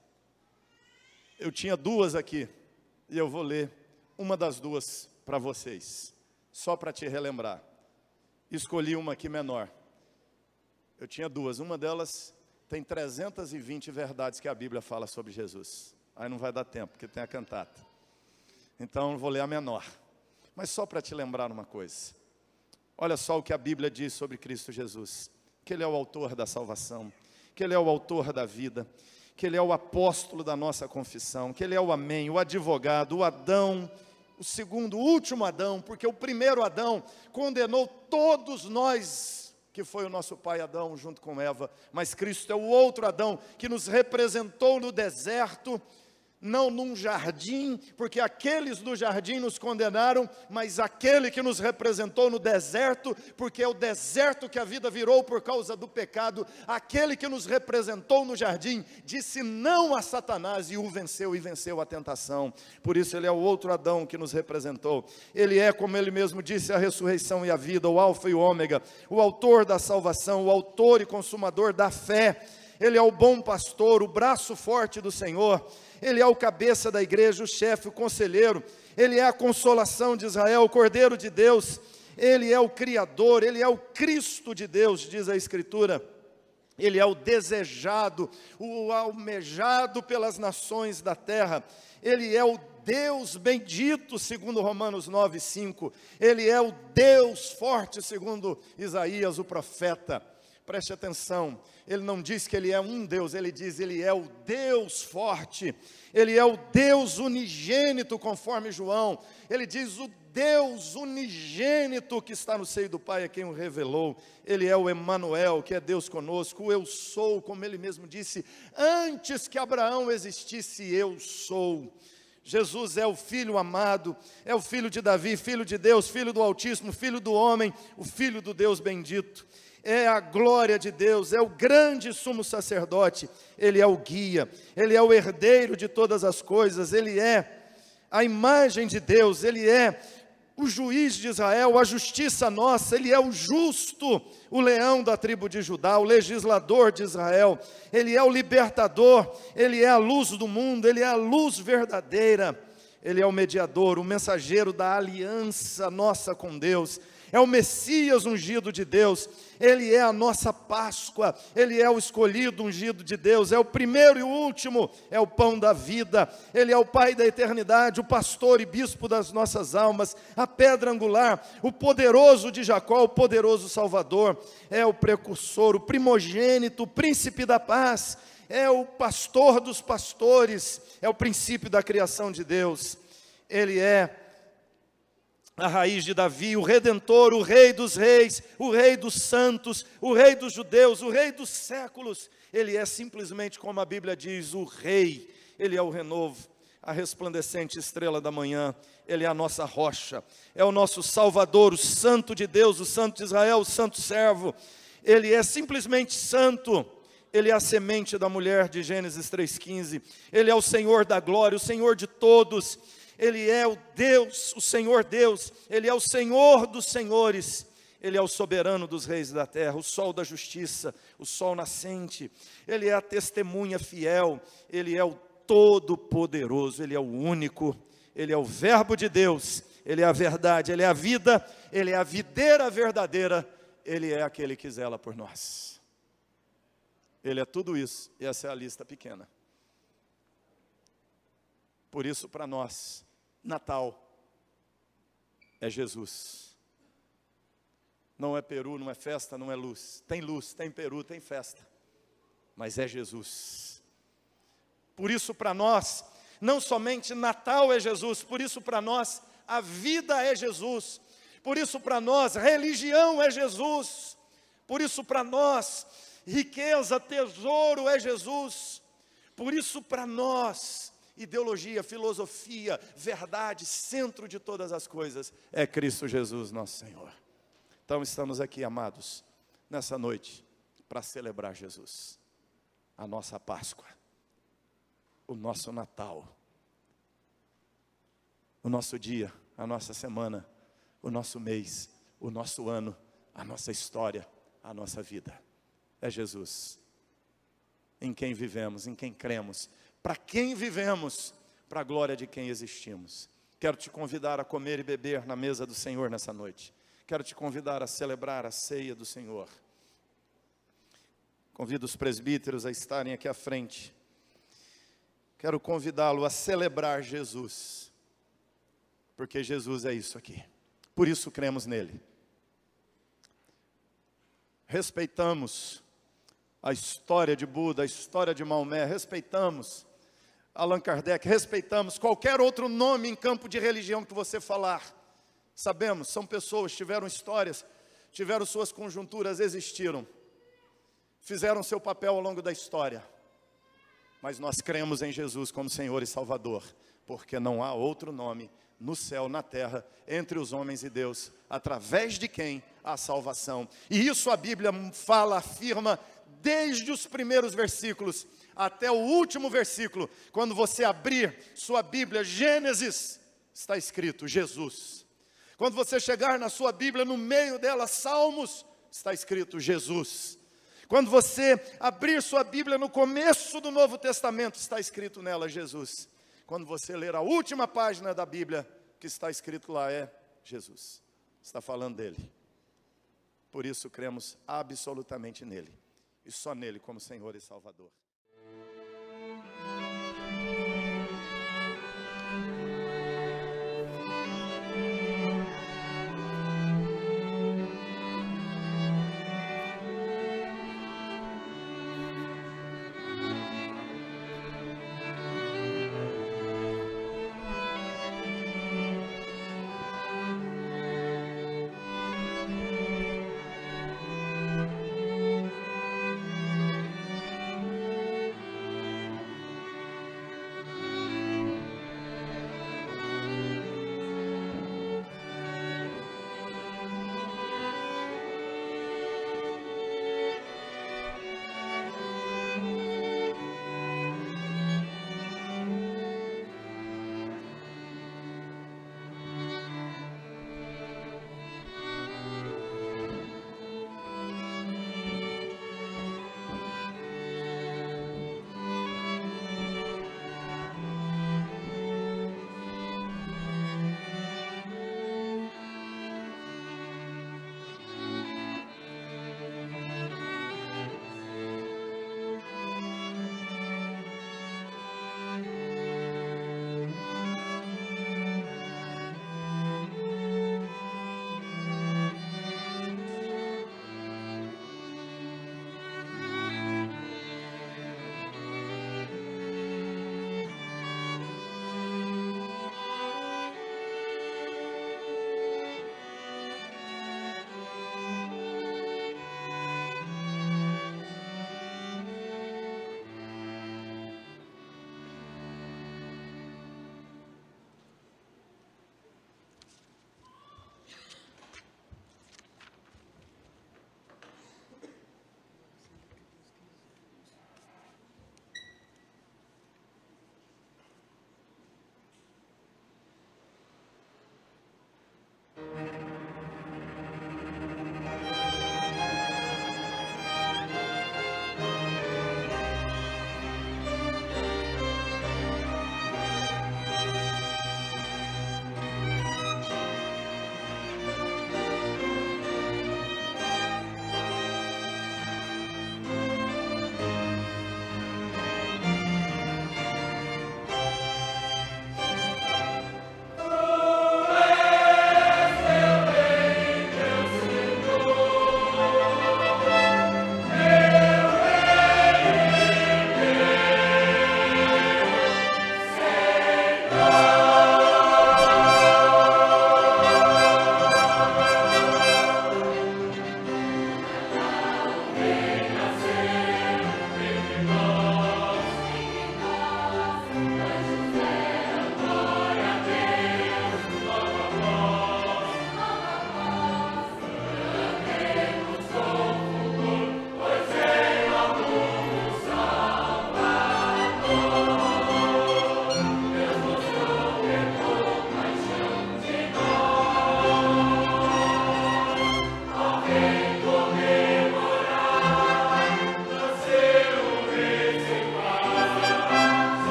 Eu tinha duas aqui, e eu vou ler uma das duas para vocês, só para te relembrar. Escolhi uma aqui menor. Eu tinha duas, uma delas tem 320 verdades que a Bíblia fala sobre Jesus. Aí não vai dar tempo, porque tem a cantata. Então eu vou ler a menor. Mas só para te lembrar uma coisa. Olha só o que a Bíblia diz sobre Cristo Jesus. Que Ele é o autor da salvação. Que Ele é o autor da vida. Que Ele é o apóstolo da nossa confissão. Que Ele é o amém, o advogado, o Adão, o segundo, o último Adão. Porque o primeiro Adão condenou todos nós, que foi o nosso pai Adão junto com Eva, mas Cristo é o outro Adão que nos representou no deserto, não num jardim, porque aqueles do jardim nos condenaram, mas aquele que nos representou no deserto, porque é o deserto que a vida virou por causa do pecado, aquele que nos representou no jardim, disse não a Satanás e o venceu, e venceu a tentação. Por isso ele é o outro Adão que nos representou. Ele é, como ele mesmo disse, a ressurreição e a vida, o alfa e o ômega, o autor da salvação, o autor e consumador da fé. Ele é o bom pastor, o braço forte do Senhor. Ele é o cabeça da igreja, o chefe, o conselheiro. Ele é a consolação de Israel, o Cordeiro de Deus. Ele é o Criador, Ele é o Cristo de Deus, diz a Escritura. Ele é o desejado, o almejado pelas nações da terra. Ele é o Deus bendito, segundo Romanos 9:5. Ele é o Deus forte, segundo Isaías, o profeta. Preste atenção, ele não diz que ele é um Deus, ele diz ele é o Deus forte, ele é o Deus unigênito, conforme João, ele diz o Deus unigênito que está no seio do Pai, é quem o revelou. Ele é o Emanuel, que é Deus conosco, o eu sou, como ele mesmo disse, antes que Abraão existisse, eu sou. Jesus é o Filho amado, é o Filho de Davi, Filho de Deus, Filho do Altíssimo, Filho do homem, o Filho do Deus bendito. É a glória de Deus, é o grande sumo sacerdote, Ele é o guia, Ele é o herdeiro de todas as coisas, Ele é a imagem de Deus, Ele é o juiz de Israel, a justiça nossa, Ele é o justo, o leão da tribo de Judá, o legislador de Israel, Ele é o libertador, Ele é a luz do mundo, Ele é a luz verdadeira, Ele é o mediador, o mensageiro da aliança nossa com Deus, é o Messias ungido de Deus, Ele é a nossa Páscoa, Ele é o escolhido ungido de Deus, é o primeiro e o último, é o pão da vida, Ele é o Pai da eternidade, o pastor e bispo das nossas almas, a pedra angular, o poderoso de Jacó, o poderoso Salvador, é o precursor, o primogênito, o príncipe da paz, é o pastor dos pastores, é o princípio da criação de Deus, Ele é a raiz de Davi, o Redentor, o Rei dos reis, o Rei dos santos, o Rei dos judeus, o Rei dos séculos. Ele é simplesmente, como a Bíblia diz, o Rei. Ele é o renovo, a resplandecente estrela da manhã. Ele é a nossa rocha, é o nosso Salvador, o Santo de Deus, o Santo de Israel, o Santo servo. Ele é simplesmente santo. Ele é a semente da mulher de Gênesis 3,15. Ele é o Senhor da glória, o Senhor de todos. Ele é o Deus, o Senhor Deus, Ele é o Senhor dos senhores, Ele é o soberano dos reis da terra, o sol da justiça, o sol nascente, Ele é a testemunha fiel, Ele é o todo-poderoso, Ele é o único, Ele é o verbo de Deus, Ele é a verdade, Ele é a vida, Ele é a videira verdadeira, Ele é aquele que zela por nós. Ele é tudo isso, e essa é a lista pequena. Por isso, para nós, Natal é Jesus. Não é peru, não é festa, não é luz. Tem luz, tem peru, tem festa. Mas é Jesus. Por isso para nós, não somente Natal é Jesus, por isso para nós a vida é Jesus. Por isso para nós religião é Jesus. Por isso para nós riqueza, tesouro é Jesus. Por isso para nós ideologia, filosofia, verdade, centro de todas as coisas é Cristo Jesus, nosso Senhor. Então estamos aqui, amados, nessa noite, para celebrar Jesus, a nossa Páscoa, o nosso Natal, o nosso dia, a nossa semana, o nosso mês, o nosso ano, a nossa história, a nossa vida. É Jesus, em quem vivemos, em quem cremos, para quem vivemos, para a glória de quem existimos. Quero te convidar a comer e beber na mesa do Senhor nessa noite. Quero te convidar a celebrar a ceia do Senhor. Convido os presbíteros a estarem aqui à frente. Quero convidá-lo a celebrar Jesus, porque Jesus é isso aqui. Por isso cremos nele. Respeitamos a história de Buda, a história de Maomé, respeitamos Allan Kardec, respeitamos qualquer outro nome em campo de religião que você falar. Sabemos, são pessoas, tiveram histórias, tiveram suas conjunturas, existiram, fizeram seu papel ao longo da história. Mas nós cremos em Jesus como Senhor e Salvador, porque não há outro nome no céu, na terra, entre os homens e Deus, através de quem há salvação. E isso a Bíblia fala, afirma, desde os primeiros versículos até o último versículo. Quando você abrir sua Bíblia, Gênesis, está escrito Jesus. Quando você chegar na sua Bíblia, no meio dela, Salmos, está escrito Jesus. Quando você abrir sua Bíblia no começo do Novo Testamento, está escrito nela Jesus. Quando você ler a última página da Bíblia, que está escrito lá é Jesus. Está falando dele. Por isso cremos absolutamente nele. E só nele como Senhor e Salvador.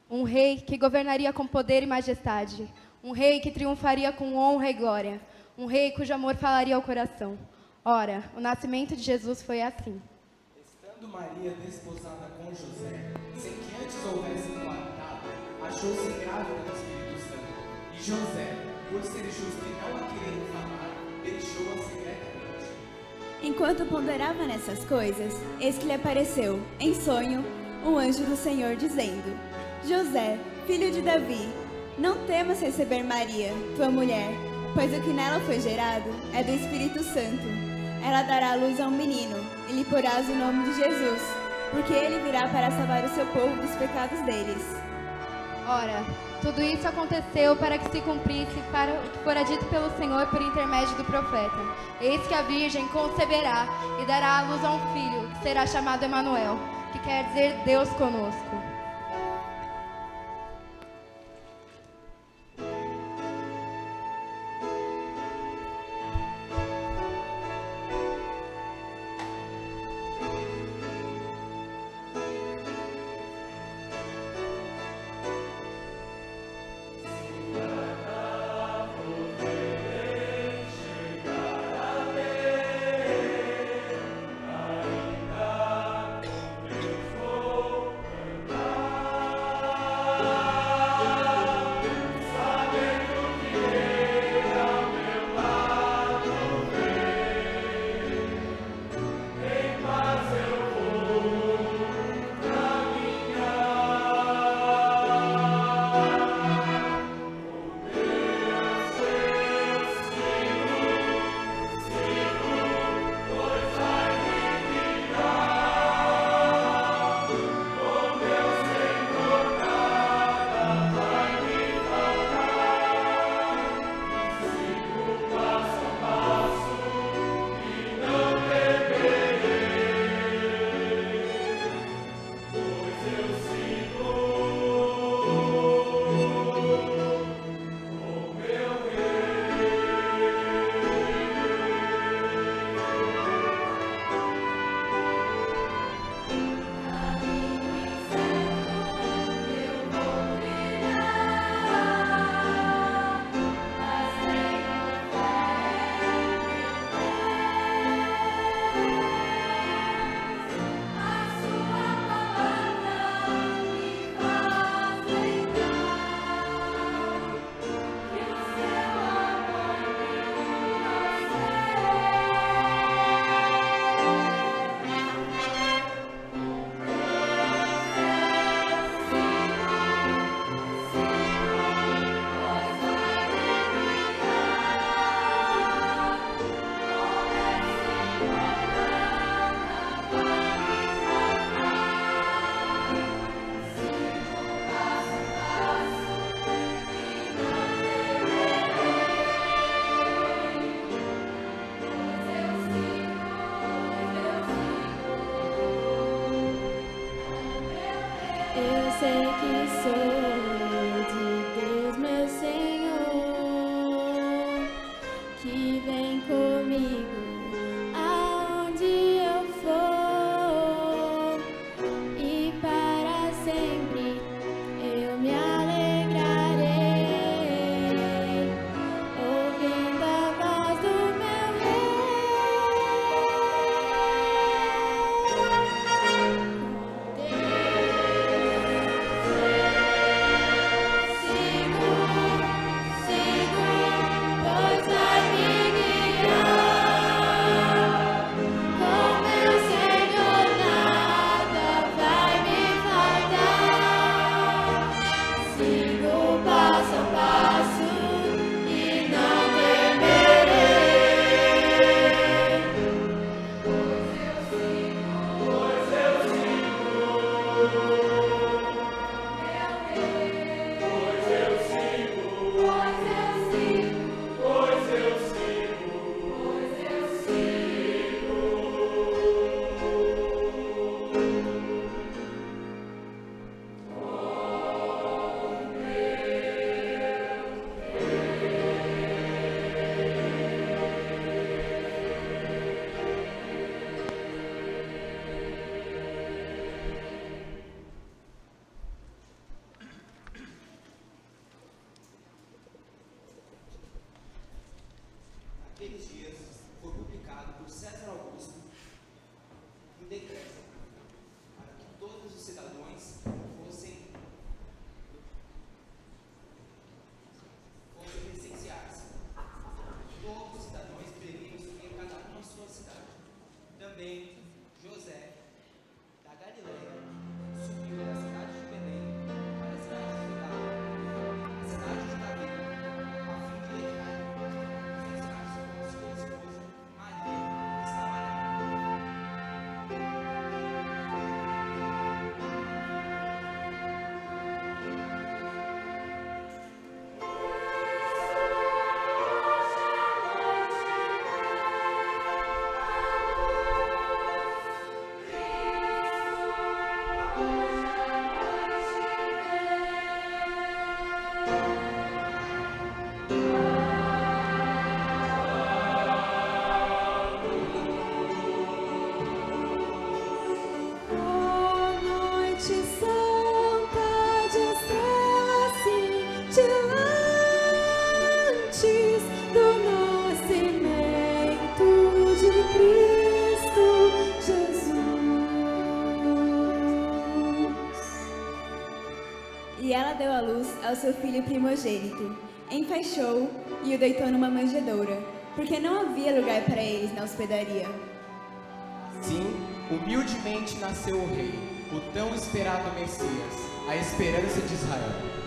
Um rei que governaria com poder e majestade. Um rei que triunfaria com honra e glória. Um rei cujo amor falaria ao coração. Ora, o nascimento de Jesus foi assim. Estando Maria desposada com José, sem que antes houvesse coabitado, achou-se grávida do Espírito Santo. E José, por ser justo e não a querer falar, deixou-a secretamente. Enquanto ponderava nessas coisas, eis que lhe apareceu, em sonho, um anjo do Senhor, dizendo: José, filho de Davi, não temas receber Maria, tua mulher, pois o que nela foi gerado é do Espírito Santo. Ela dará à luz a um menino, e lhe porás o nome de Jesus, porque ele virá para salvar o seu povo dos pecados deles. Ora, tudo isso aconteceu para que se cumprisse para o que fora dito pelo Senhor por intermédio do profeta. Eis que a Virgem conceberá e dará à luz a um filho, que será chamado Emanuel, que quer dizer Deus conosco. sei que sou de Deus, meu Senhor, que vem comigo aonde eu for, e para sempre eu me alegrarei, ouvindo a voz do meu rei. e ela deu à luz ao seu filho primogênito. Enfaixou-o e o deitou numa manjedoura, porque não havia lugar para eles na hospedaria. Sim, humildemente nasceu o rei, o tão esperado Messias, a esperança de Israel.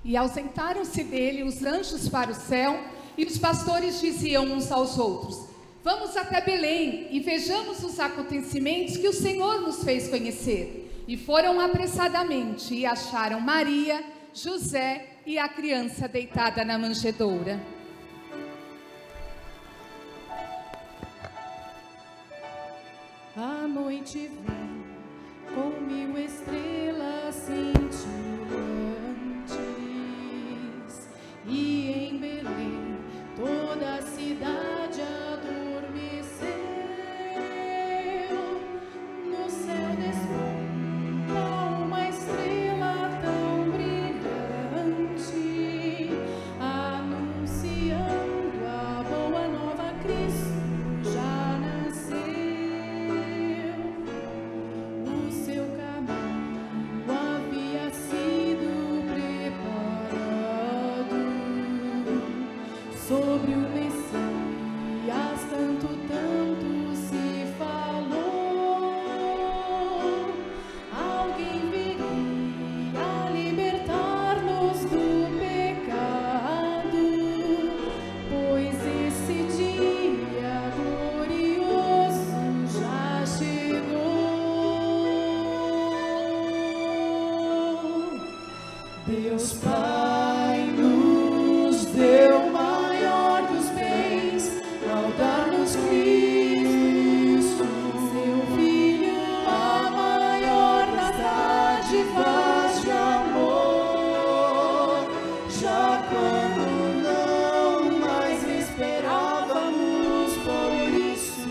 E ausentaram-se dele os anjos para o céu, e os pastores diziam uns aos outros: vamos até Belém e vejamos os acontecimentos que o Senhor nos fez conhecer. E foram apressadamente e acharam Maria, José e a criança deitada na manjedoura. A noite vem com 1000 estrelas cintilantes, e em Belém toda a cidade adormeceu. No céu desponta uma estrela tão brilhante, anunciando a boa nova. Cristo já nasceu. O seu caminho havia sido Deus Pai nos deu o maior dos bens ao dar-nos Cristo, seu Filho, a maior das dádivas de amor. Já quando não mais esperávamos por isso,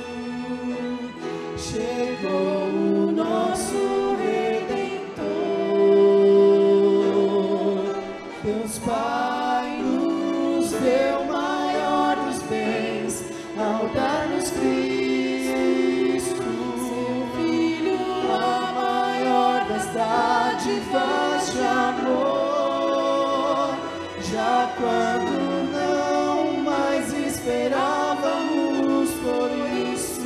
chegou o nosso Deus Pai nos deu o maior dos bens ao dar-nos Cristo, seu Filho, a maior das dádivas de amor. Já quando não mais esperávamos por isso,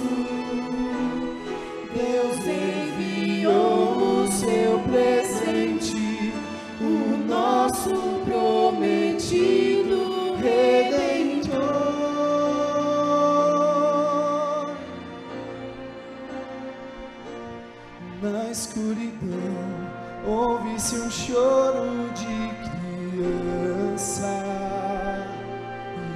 Deus enviou o seu presente, o nosso prometido Redentor. Na escuridão ouve-se um choro de criança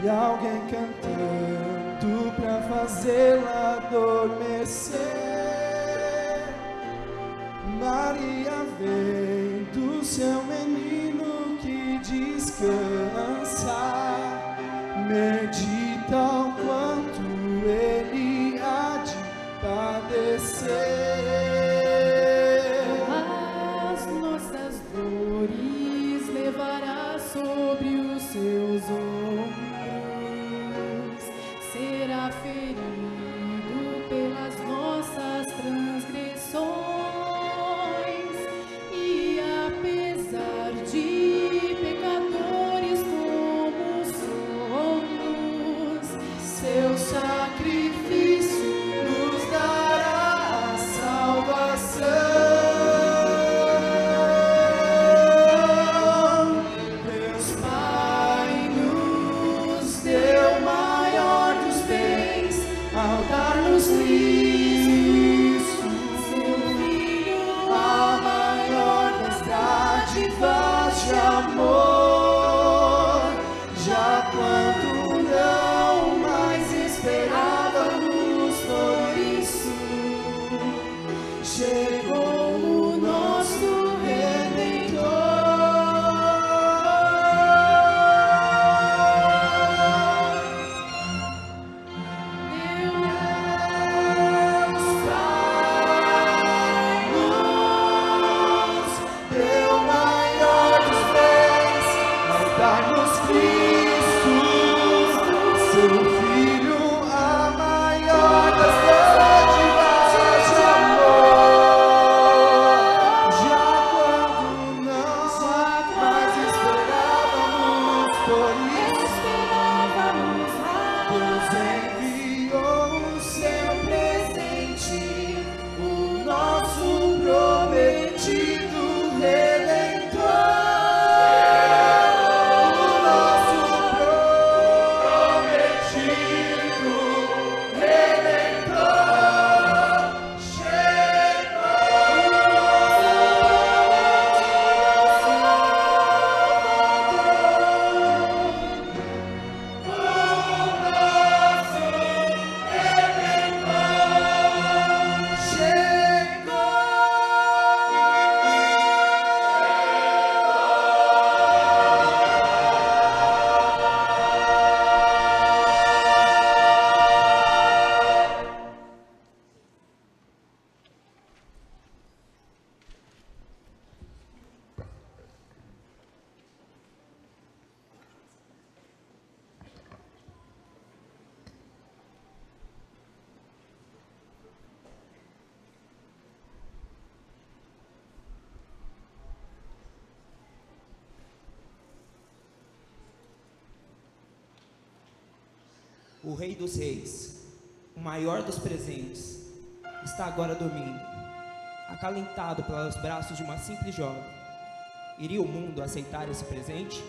e alguém cantando pra fazê-la adormecer. Maria vem do seu menino que descansa, medita o quanto ele há de padecer. As nossas dores levará sobre os seus ombros, será ferido pelas nossas transgressões. Seu sacrifício nos dará a salvação. Deus Pai nos deu o maior dos bens ao dar-nos Cristo, seu Filho, a maior das dádivas de amor. Já quando não mais esperávamos por isso, chegou o nosso Redentor. Deus Pai nos deu o maior dos bens ao dar-nos Cristo, seu Filho, a maior das dádivas de amor. Já quando não mais esperávamos por isso, Deus enviou o seu presente, o nosso prometido Redentor. O Rei dos Reis, o maior dos presentes, está agora dormindo, acalentado pelos braços de uma simples jovem. Iria o mundo aceitar esse presente?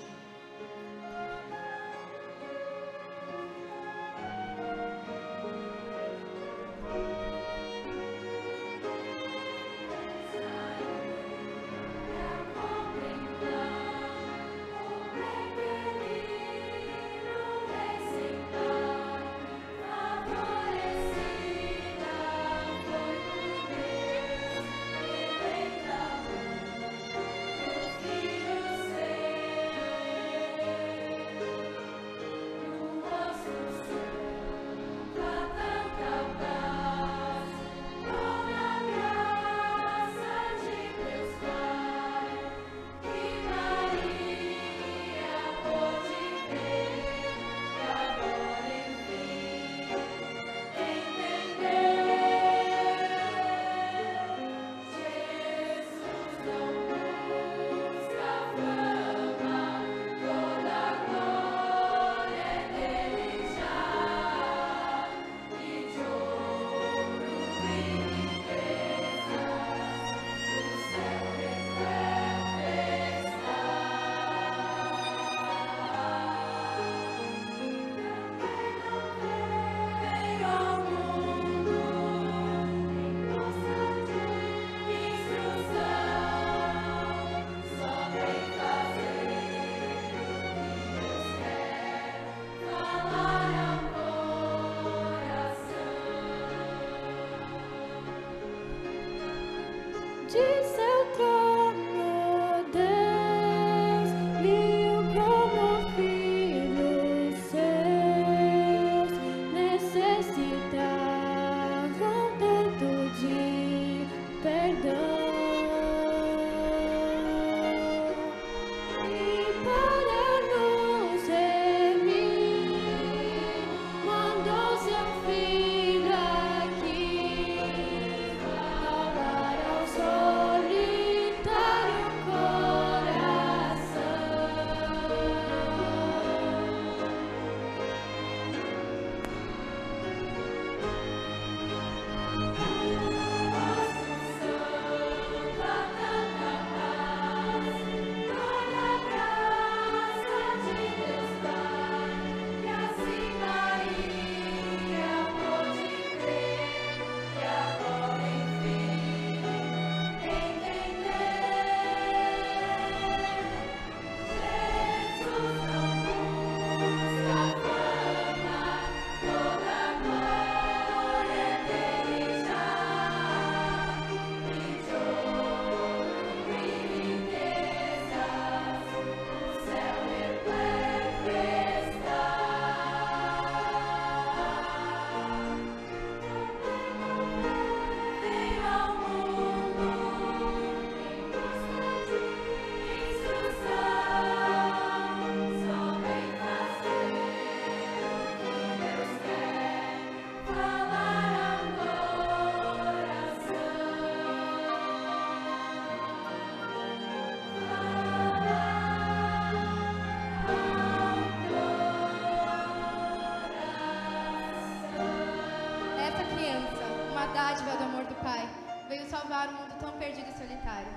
dádiva do amor do Pai, veio salvar o mundo tão perdido e solitário.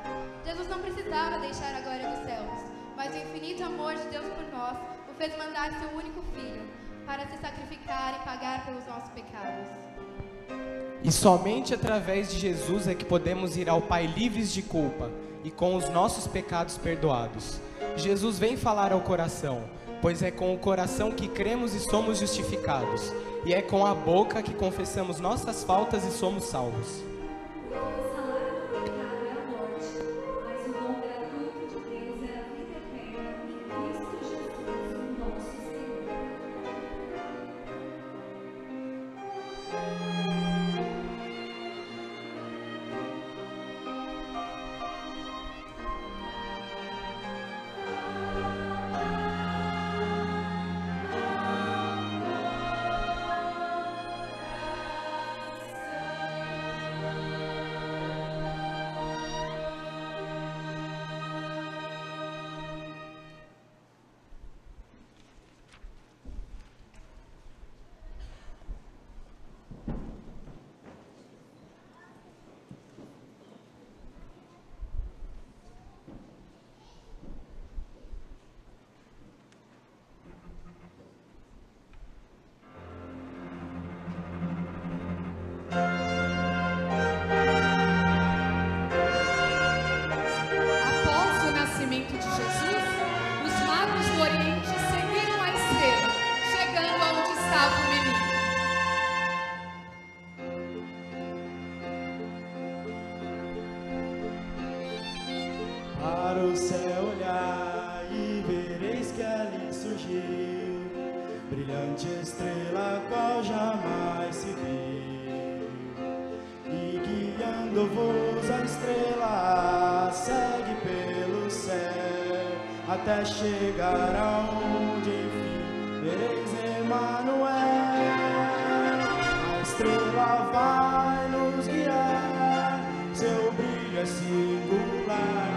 Jesus não precisava deixar a glória dos céus, mas o infinito amor de Deus por nós o fez mandar seu único Filho para se sacrificar e pagar pelos nossos pecados. E somente através de Jesus é que podemos ir ao Pai livres de culpa e com os nossos pecados perdoados. Jesus vem falar ao coração, pois é com o coração que cremos e somos justificados, e é com a boca que confessamos nossas faltas e somos salvos. Para o céu olhar e vereis que ali surgiu brilhante estrela qual jamais se viu, e guiando-vos a estrela segue pelo céu até chegar aonde enfim vereis Emanuel. A estrela vai nos guiar, seu brilho é singular,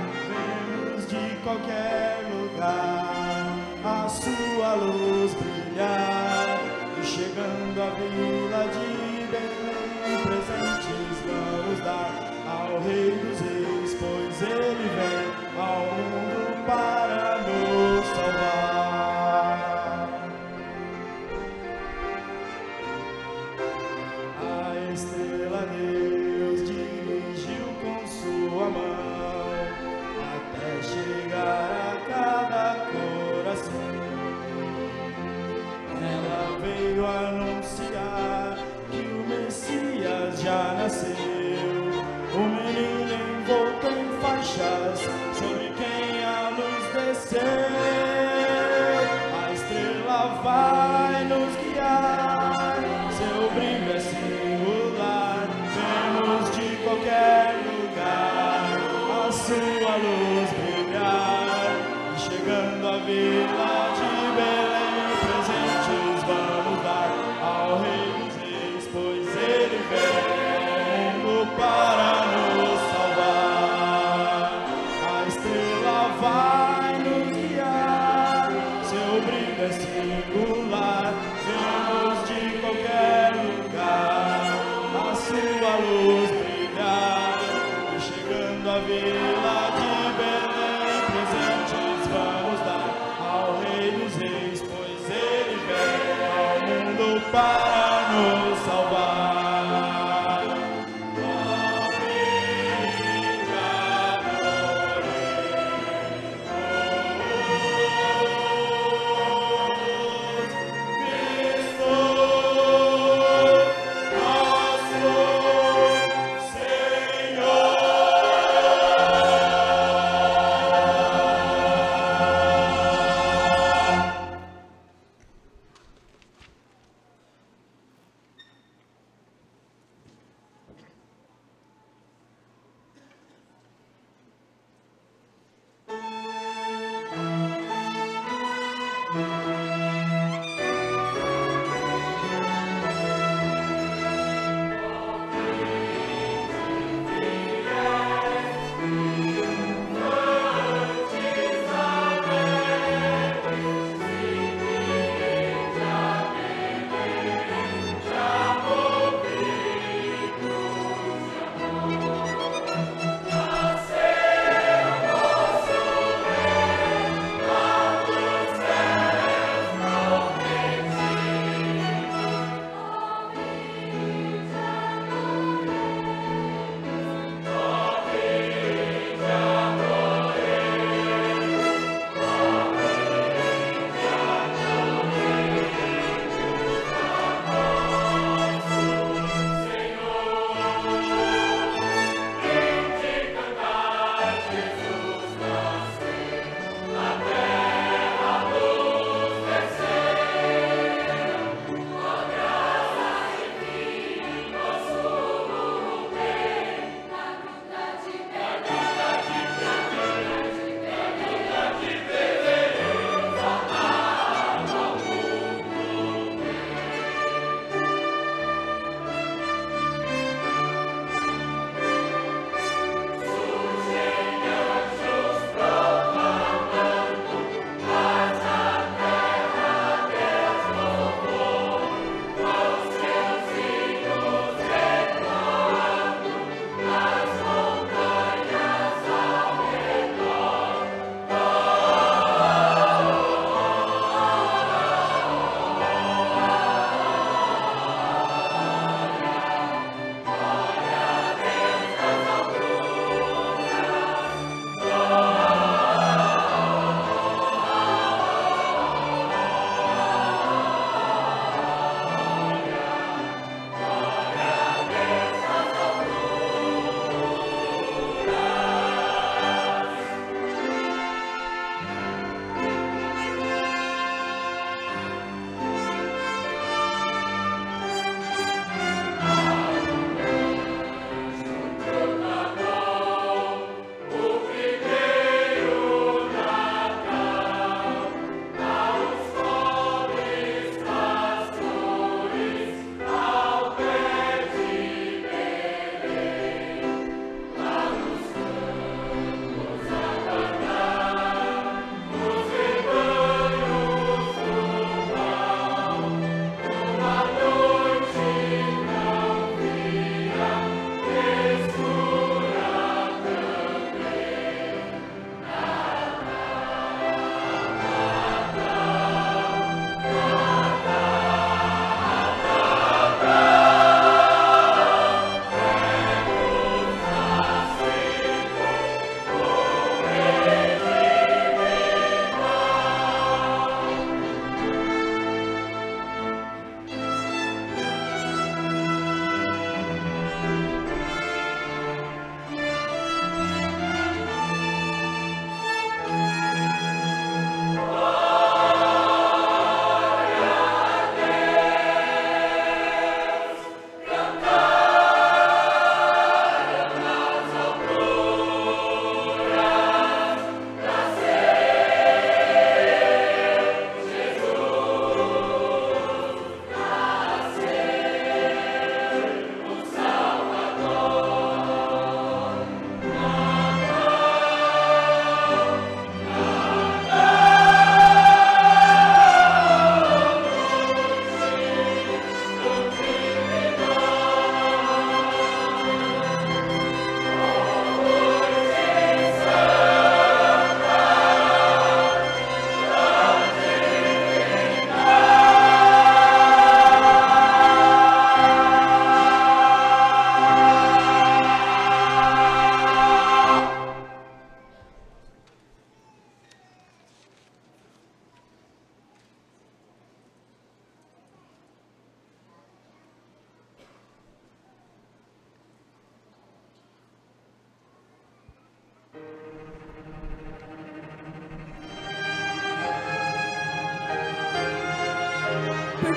de qualquer lugar a sua luz brilhar, e chegando à vila de Belém presentes vamos dar ao Rei dos Reis, pois ele vem ao mundo para nos salvar. A estrela Deus dirigiu com sua mão chegar a cada coração. Ela veio anunciar luz brilhar. E chegando à vila de Belém, presentes vamos dar ao Rei dos Reis, pois Ele veio para nos salvar. A estrela vai nos guiar, seu brilho é singular, vemos de qualquer lugar a sua luz brilhar. E chegando à vila de Belém,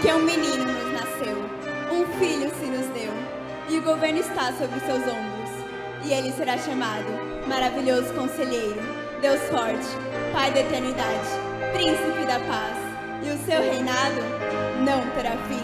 porque um menino nos nasceu, um filho se nos deu, e o governo está sobre seus ombros. E ele será chamado Maravilhoso Conselheiro, Deus Forte, Pai da Eternidade, Príncipe da Paz, e o seu reinado não terá fim.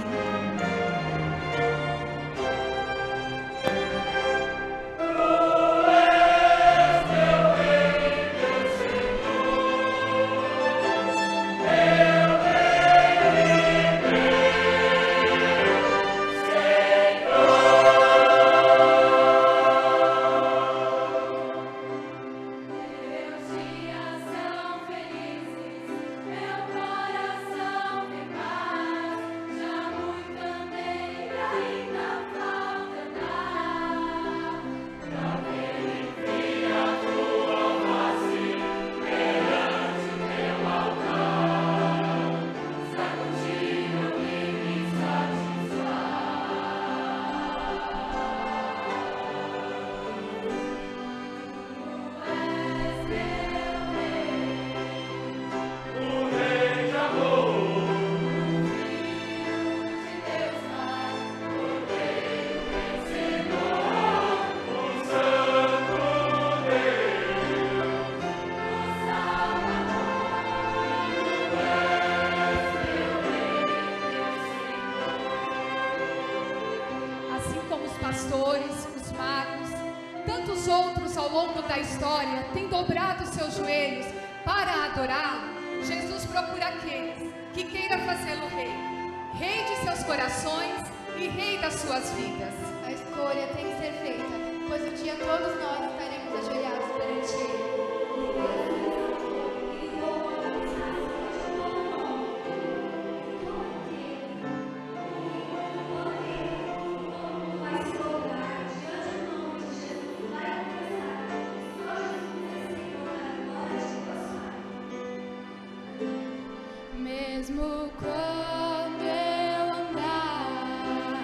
Mesmo quando eu andar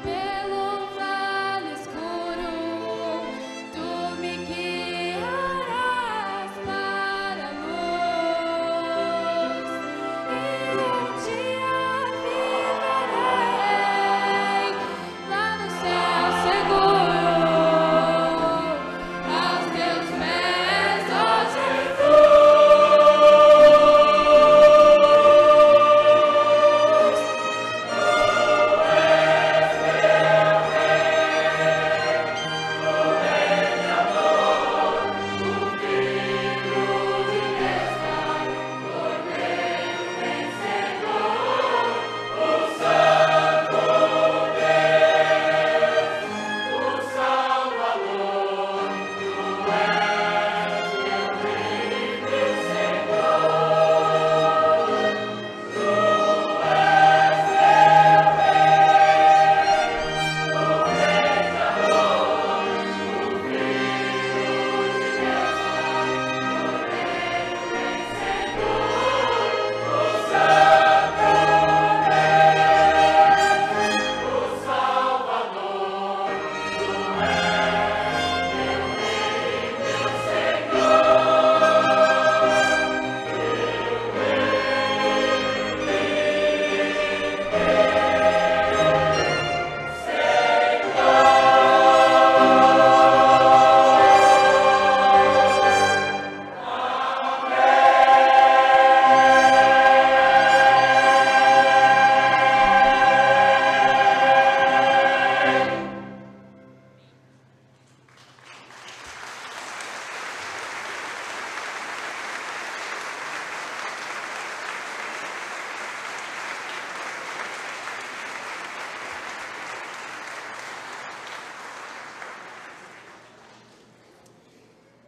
pelo vale escuro, tu me guiarás para a luz, e um dia viverei lá no céu seguro, aos teus pés, ó Jesus.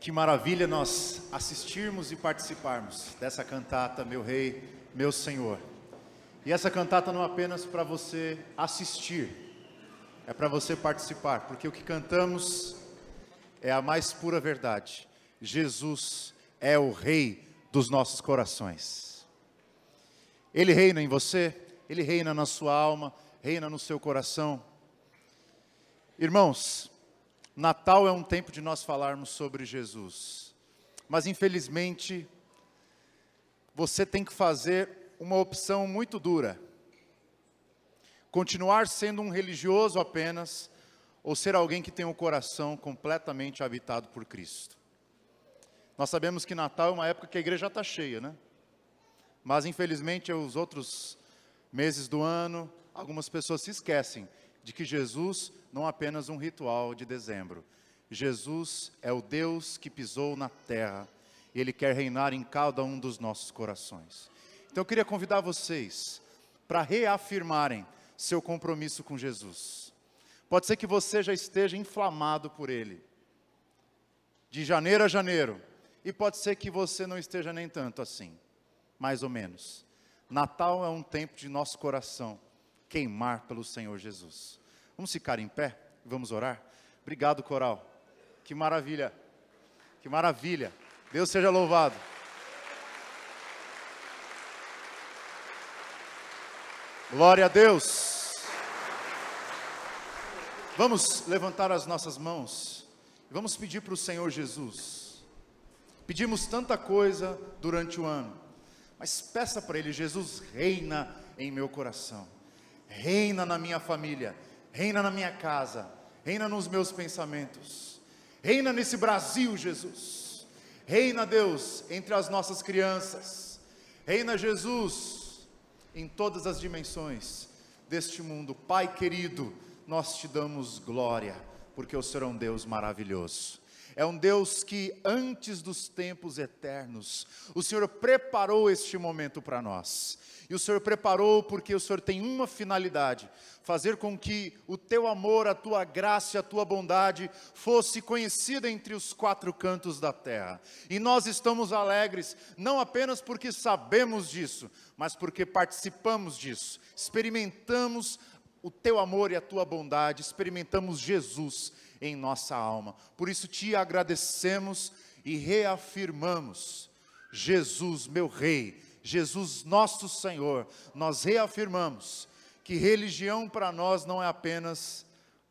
Que maravilha nós assistirmos e participarmos dessa cantata, Meu Rei, Meu Senhor. E essa cantata não é apenas para você assistir, é para você participar, porque o que cantamos é a mais pura verdade. Jesus é o Rei dos nossos corações. Ele reina em você, Ele reina na sua alma, reina no seu coração. Irmãos, Natal é um tempo de nós falarmos sobre Jesus, mas continuar sendo um religioso apenas, ou ser alguém que tem o coração completamente habitado por Cristo. Nós sabemos que Natal é uma época que a igreja está cheia, né? Mas infelizmente os outros meses do ano, algumas pessoas se esquecem de que Jesus não é apenas um ritual de dezembro. Jesus é o Deus que pisou na terra, e Ele quer reinar em cada um dos nossos corações. Então eu queria convidar vocês para reafirmarem seu compromisso com Jesus. Pode ser que você já esteja inflamado por Ele, de janeiro a janeiro, e pode ser que você não esteja nem tanto assim, mais ou menos. Natal é um tempo de nosso coração queimar pelo Senhor Jesus. Vamos ficar em pé e vamos orar? Obrigado, coral. Que maravilha, que maravilha. Deus seja louvado. Glória a Deus. Vamos levantar as nossas mãos e vamos pedir para o Senhor Jesus. Pedimos tanta coisa durante o ano, mas peça para Ele: Jesus, reina em meu coração, reina na minha família, reina na minha casa, reina nos meus pensamentos, reina nesse Brasil, Jesus. Reina, Deus, entre as nossas crianças. Reina, Jesus, em todas as dimensões deste mundo. Pai querido, nós te damos glória, porque o Senhor é um Deus maravilhoso. É um Deus que antes dos tempos eternos, o Senhor preparou este momento para nós. E o Senhor preparou porque o Senhor tem uma finalidade: fazer com que o teu amor, a tua graça e a tua bondade fosse conhecida entre os quatro cantos da terra. E nós estamos alegres, não apenas porque sabemos disso, mas porque participamos disso. Experimentamos o teu amor e a tua bondade, experimentamos Jesus em nossa alma. Por isso te agradecemos e reafirmamos: Jesus, meu Rei, Jesus, nosso Senhor. Nós reafirmamos que religião para nós não é apenas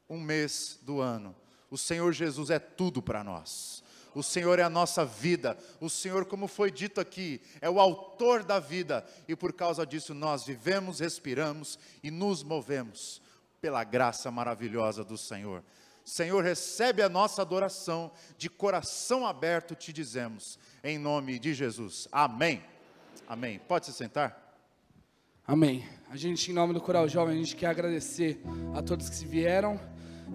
um mês do ano. O Senhor Jesus é tudo para nós. O Senhor é a nossa vida. O Senhor, como foi dito aqui, é o autor da vida. E por causa disso nós vivemos, respiramos e nos movemos pela graça maravilhosa do Senhor. Senhor, recebe a nossa adoração, de coração aberto te dizemos, em nome de Jesus. Amém. Amém. Pode se sentar. Amém. A gente, em nome do Coral Jovem, a gente quer agradecer a todos que se vieram.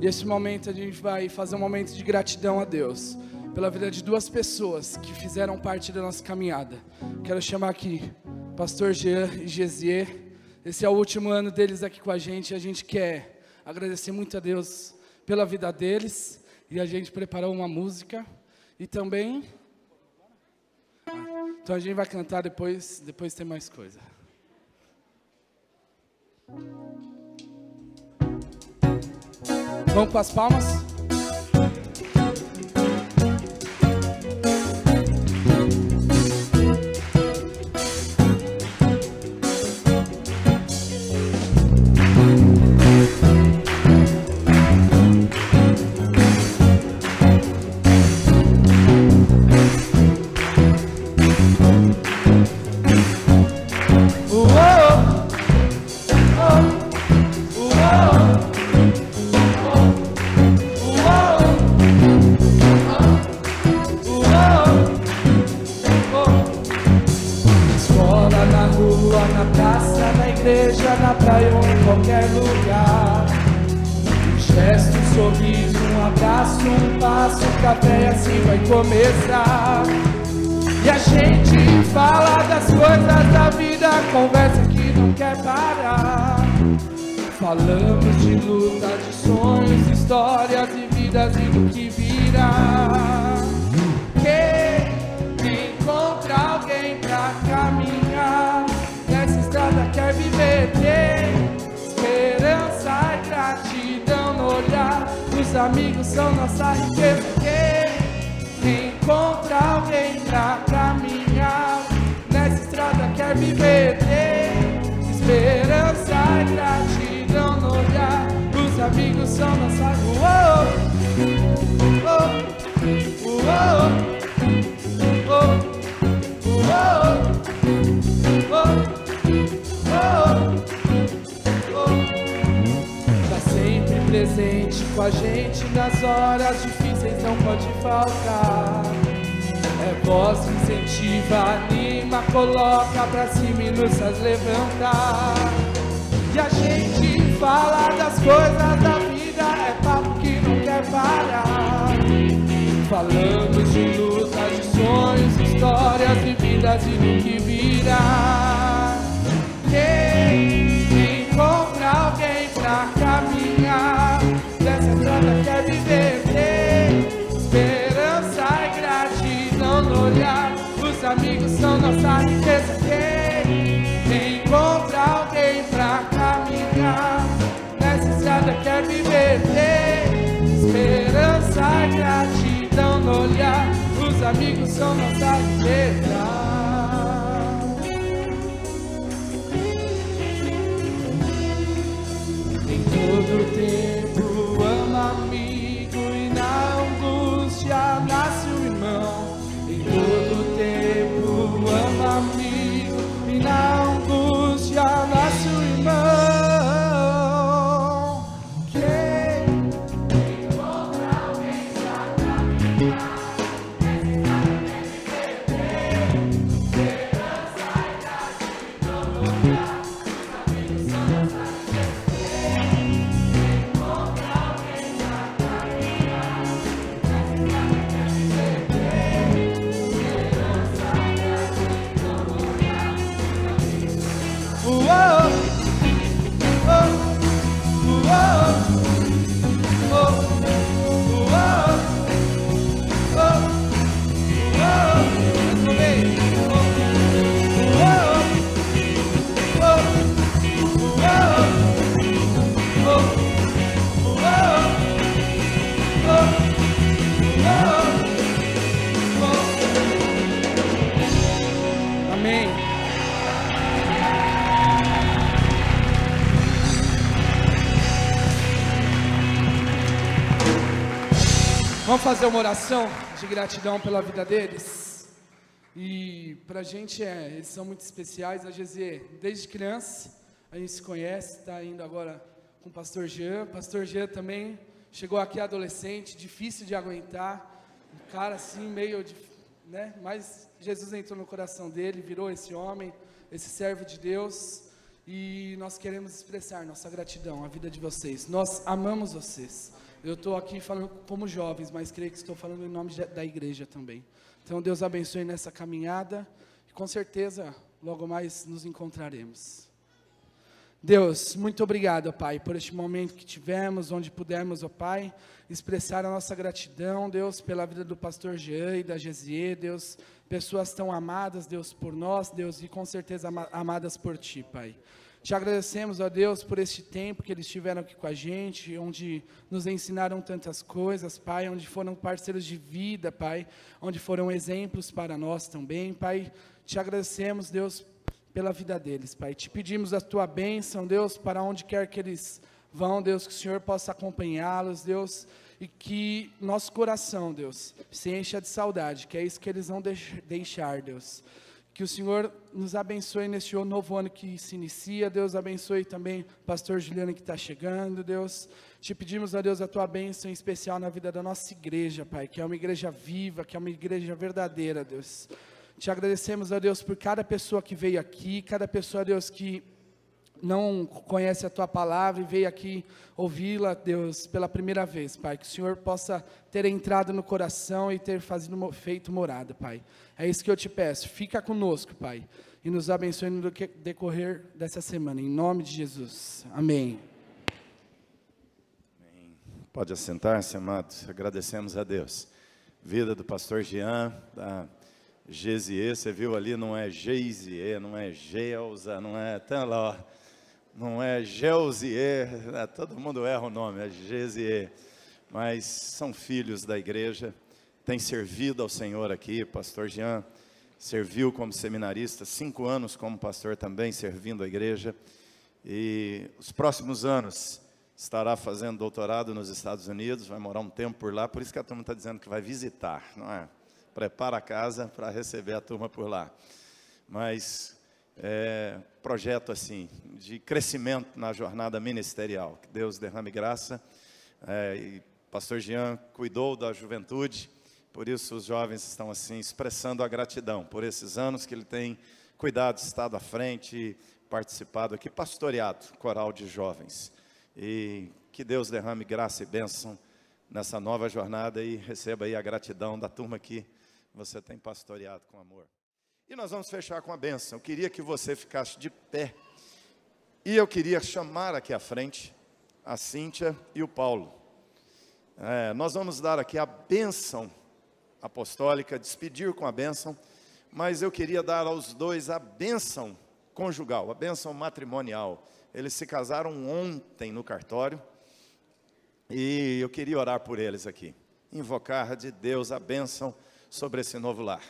E esse momento a gente vai fazer um momento de gratidão a Deus pela vida de duas pessoas que fizeram parte da nossa caminhada. Quero chamar aqui Pastor Jean e Gesier. Esse é o último ano deles aqui com a gente. A gente quer agradecer muito a Deus pela vida deles. E a gente preparou uma música. E também... Então a gente vai cantar depois tem mais coisa. Vamos para as palmas? Na praia ou em qualquer lugar, um gesto, um sorriso, um abraço, um passo, um café, e assim vai começar. E a gente fala das coisas da vida, conversa que não quer parar. Falamos de luta, de sonhos, histórias e vidas e do que virá. Quem encontra alguém pra caminhar nessa estrada quer viver, tem esperança e gratidão no olhar. Os amigos são nossa riqueza. Quem encontra alguém pra caminhar nessa estrada quer viver, tem esperança e gratidão no olhar. Os amigos são nossa com a gente nas horas difíceis, não pode faltar. É voz que incentiva, anima, coloca pra cima e nos faz levantar. E a gente fala das coisas da vida, é papo que não quer parar. Falamos de lutas, de sonhos, histórias vividas e do que virá. Quem encontra alguém pra caminhar nessa estrada quer viver, tem esperança e gratidão no olhar. Os amigos são nossa riqueza. Quem encontra alguém pra caminhar nessa estrada quer viver, tem esperança e gratidão no olhar. Os amigos são nossa riqueza. Todo tempo ama amigo e na angústia nasce o irmão. Em todo tempo ama amigo e na angústia nasce o irmão. Quem encontra alguém pra caminhar Vamos fazer uma oração de gratidão pela vida deles. E pra gente eles são muito especiais. A GZ, desde criança, a gente se conhece, está indo agora com o pastor Jean. O pastor Jean também chegou aqui adolescente, difícil de aguentar. Um cara assim, meio, né? Mas Jesus entrou no coração dele, virou esse homem, esse servo de Deus. E nós queremos expressar nossa gratidão à vida de vocês. Nós amamos vocês. Eu estou aqui falando como jovens, mas creio que estou falando em nome da igreja também. Então Deus abençoe nessa caminhada e com certeza logo mais nos encontraremos. Deus, muito obrigado, ó Pai, por este momento que tivemos, onde pudemos, ó Pai, expressar a nossa gratidão, Deus, pela vida do pastor Jean e da Gesie, Deus, pessoas tão amadas, Deus, por nós, Deus, e com certeza amadas por Ti, Pai. Te agradecemos, ó Deus, por este tempo que eles estiveram aqui com a gente, onde nos ensinaram tantas coisas, Pai, onde foram parceiros de vida, Pai, onde foram exemplos para nós também, Pai. Te agradecemos, Deus, pela vida deles, Pai. Te pedimos a Tua bênção, Deus, para onde quer que eles vão, Deus, que o Senhor possa acompanhá-los, Deus, e que nosso coração, Deus, se encha de saudade, que é isso que eles vão deixar, Deus. Que o Senhor nos abençoe neste novo ano que se inicia, Deus, abençoe também o pastor Juliano que está chegando, Deus. Te pedimos, ó Deus, a Tua bênção em especial na vida da nossa igreja, Pai, que é uma igreja viva, que é uma igreja verdadeira, Deus. Te agradecemos, ó Deus, por cada pessoa que veio aqui, cada pessoa, Deus, que não conhece a Tua palavra e veio aqui ouvi-la, Deus, pela primeira vez, Pai. Que o Senhor possa ter entrado no coração e ter feito morada, Pai. É isso que eu te peço. Fica conosco, Pai, e nos abençoe no decorrer dessa semana. Em nome de Jesus. Amém. Amém. Pode assentar-se, amados. Agradecemos a Deus. Vida do pastor Jean, da Gesie, você viu ali, não é Geisier, não é Gelza, não é... Tá lá, ó. Não é Gelzier, todo mundo erra o nome, é Gesie, mas são filhos da igreja, têm servido ao Senhor aqui. Pastor Jean serviu como seminarista, 5 anos como pastor também, servindo a igreja, e os próximos anos estará fazendo doutorado nos Estados Unidos, vai morar um tempo por lá, por isso que a turma está dizendo que vai visitar, não é? Prepara a casa para receber a turma por lá, mas... projeto assim, de crescimento na jornada ministerial. Que Deus derrame graça. E pastor Jean cuidou da juventude, por isso os jovens estão assim expressando a gratidão por esses anos que ele tem cuidado, estado à frente, participado aqui, pastoreado coral de jovens. E que Deus derrame graça e bênção nessa nova jornada e receba aí a gratidão da turma que você tem pastoreado com amor. E nós vamos fechar com a bênção. Eu queria que você ficasse de pé e eu queria chamar aqui à frente a Cíntia e o Paulo. Nós vamos dar aqui a bênção apostólica, despedir com a bênção, mas eu queria dar aos dois a bênção conjugal, a bênção matrimonial. Eles se casaram ontem no cartório e eu queria orar por eles aqui, invocar de Deus a bênção sobre esse novo lar.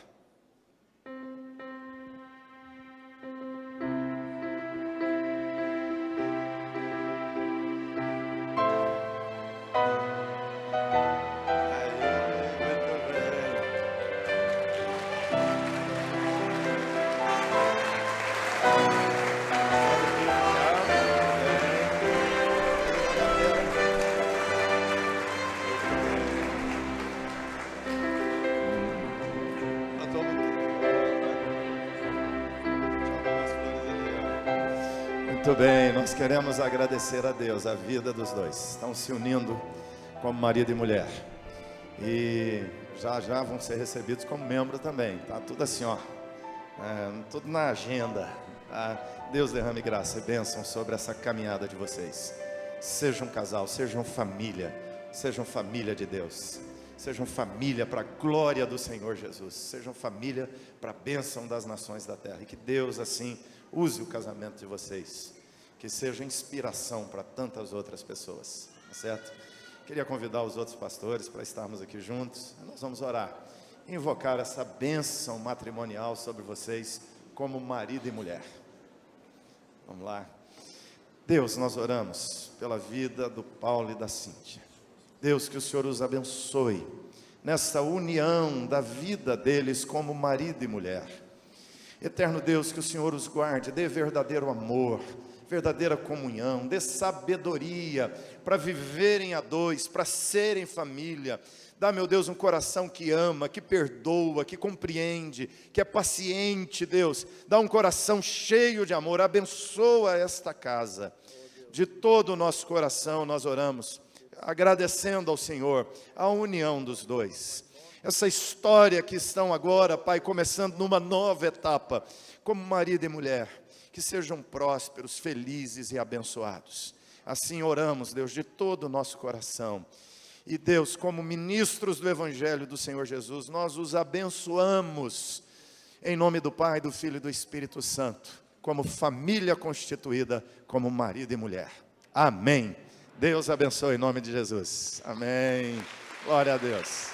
Muito bem, nós queremos agradecer a Deus, a vida dos dois. Estão se unindo como marido e mulher. E já já vão ser recebidos como membro também. Tá tudo assim, ó. Tudo na agenda. Deus derrame graça e bênção sobre essa caminhada de vocês. Sejam um casal, sejam família de Deus. Sejam família para a glória do Senhor Jesus. Sejam família para a bênção das nações da terra. E que Deus assim use o casamento de vocês, que seja inspiração para tantas outras pessoas, tá certo? Queria convidar os outros pastores para estarmos aqui juntos. Nós vamos orar, invocar essa bênção matrimonial sobre vocês como marido e mulher. Vamos lá. Deus, nós oramos pela vida do Paulo e da Cíntia. Deus, que o Senhor os abençoe nessa união da vida deles como marido e mulher. Eterno Deus, que o Senhor os guarde, dê verdadeiro amor, verdadeira comunhão, dê sabedoria para viverem a dois, para serem família. Dá, meu Deus, um coração que ama, que perdoa, que compreende, que é paciente, Deus. Dá um coração cheio de amor, abençoa esta casa. De todo o nosso coração nós oramos, agradecendo ao Senhor a união dos dois. Essa história que estão agora, Pai, começando numa nova etapa, como marido e mulher, que sejam prósperos, felizes e abençoados. Assim oramos, Deus, de todo o nosso coração. E Deus, como ministros do Evangelho do Senhor Jesus, nós os abençoamos, em nome do Pai, do Filho e do Espírito Santo, como família constituída, como marido e mulher. Amém. Deus abençoe em nome de Jesus. Amém. Glória a Deus.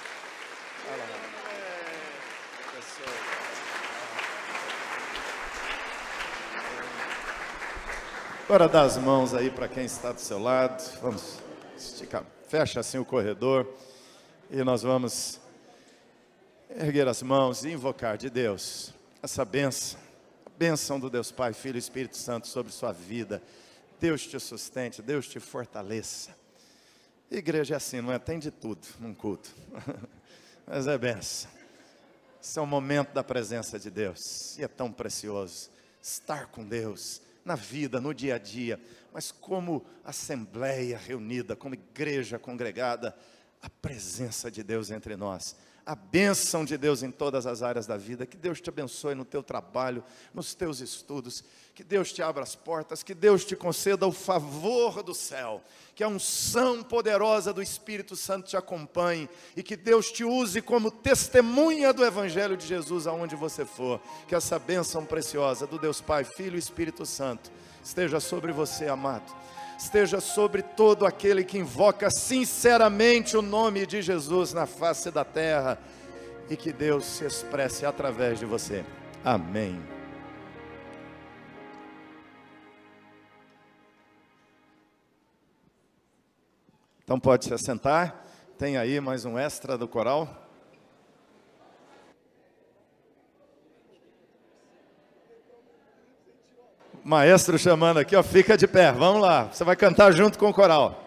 Agora dá as mãos aí para quem está do seu lado. Vamos esticar, fecha assim o corredor. E nós vamos erguer as mãos e invocar de Deus essa bênção. A bênção do Deus Pai, Filho e Espírito Santo sobre sua vida. Deus te sustente, Deus te fortaleça. Igreja é assim, não é? Tem de tudo num culto. Mas é bênção. Esse é o momento da presença de Deus. E é tão precioso estar com Deus na vida, no dia a dia. Mas como assembleia reunida, como igreja congregada, a presença de Deus entre nós. A bênção de Deus em todas as áreas da vida. Que Deus te abençoe no teu trabalho, nos teus estudos. Que Deus te abra as portas, que Deus te conceda o favor do céu. Que a unção poderosa do Espírito Santo te acompanhe. E que Deus te use como testemunha do Evangelho de Jesus aonde você for. Que essa bênção preciosa do Deus Pai, Filho e Espírito Santo esteja sobre você, amado. Esteja sobre todo aquele que invoca sinceramente o nome de Jesus na face da terra. E que Deus se expresse através de você. Amém. Então pode se assentar. Tem aí mais um extra do coral. Maestro chamando aqui, ó, fica de pé, vamos lá, você vai cantar junto com o coral.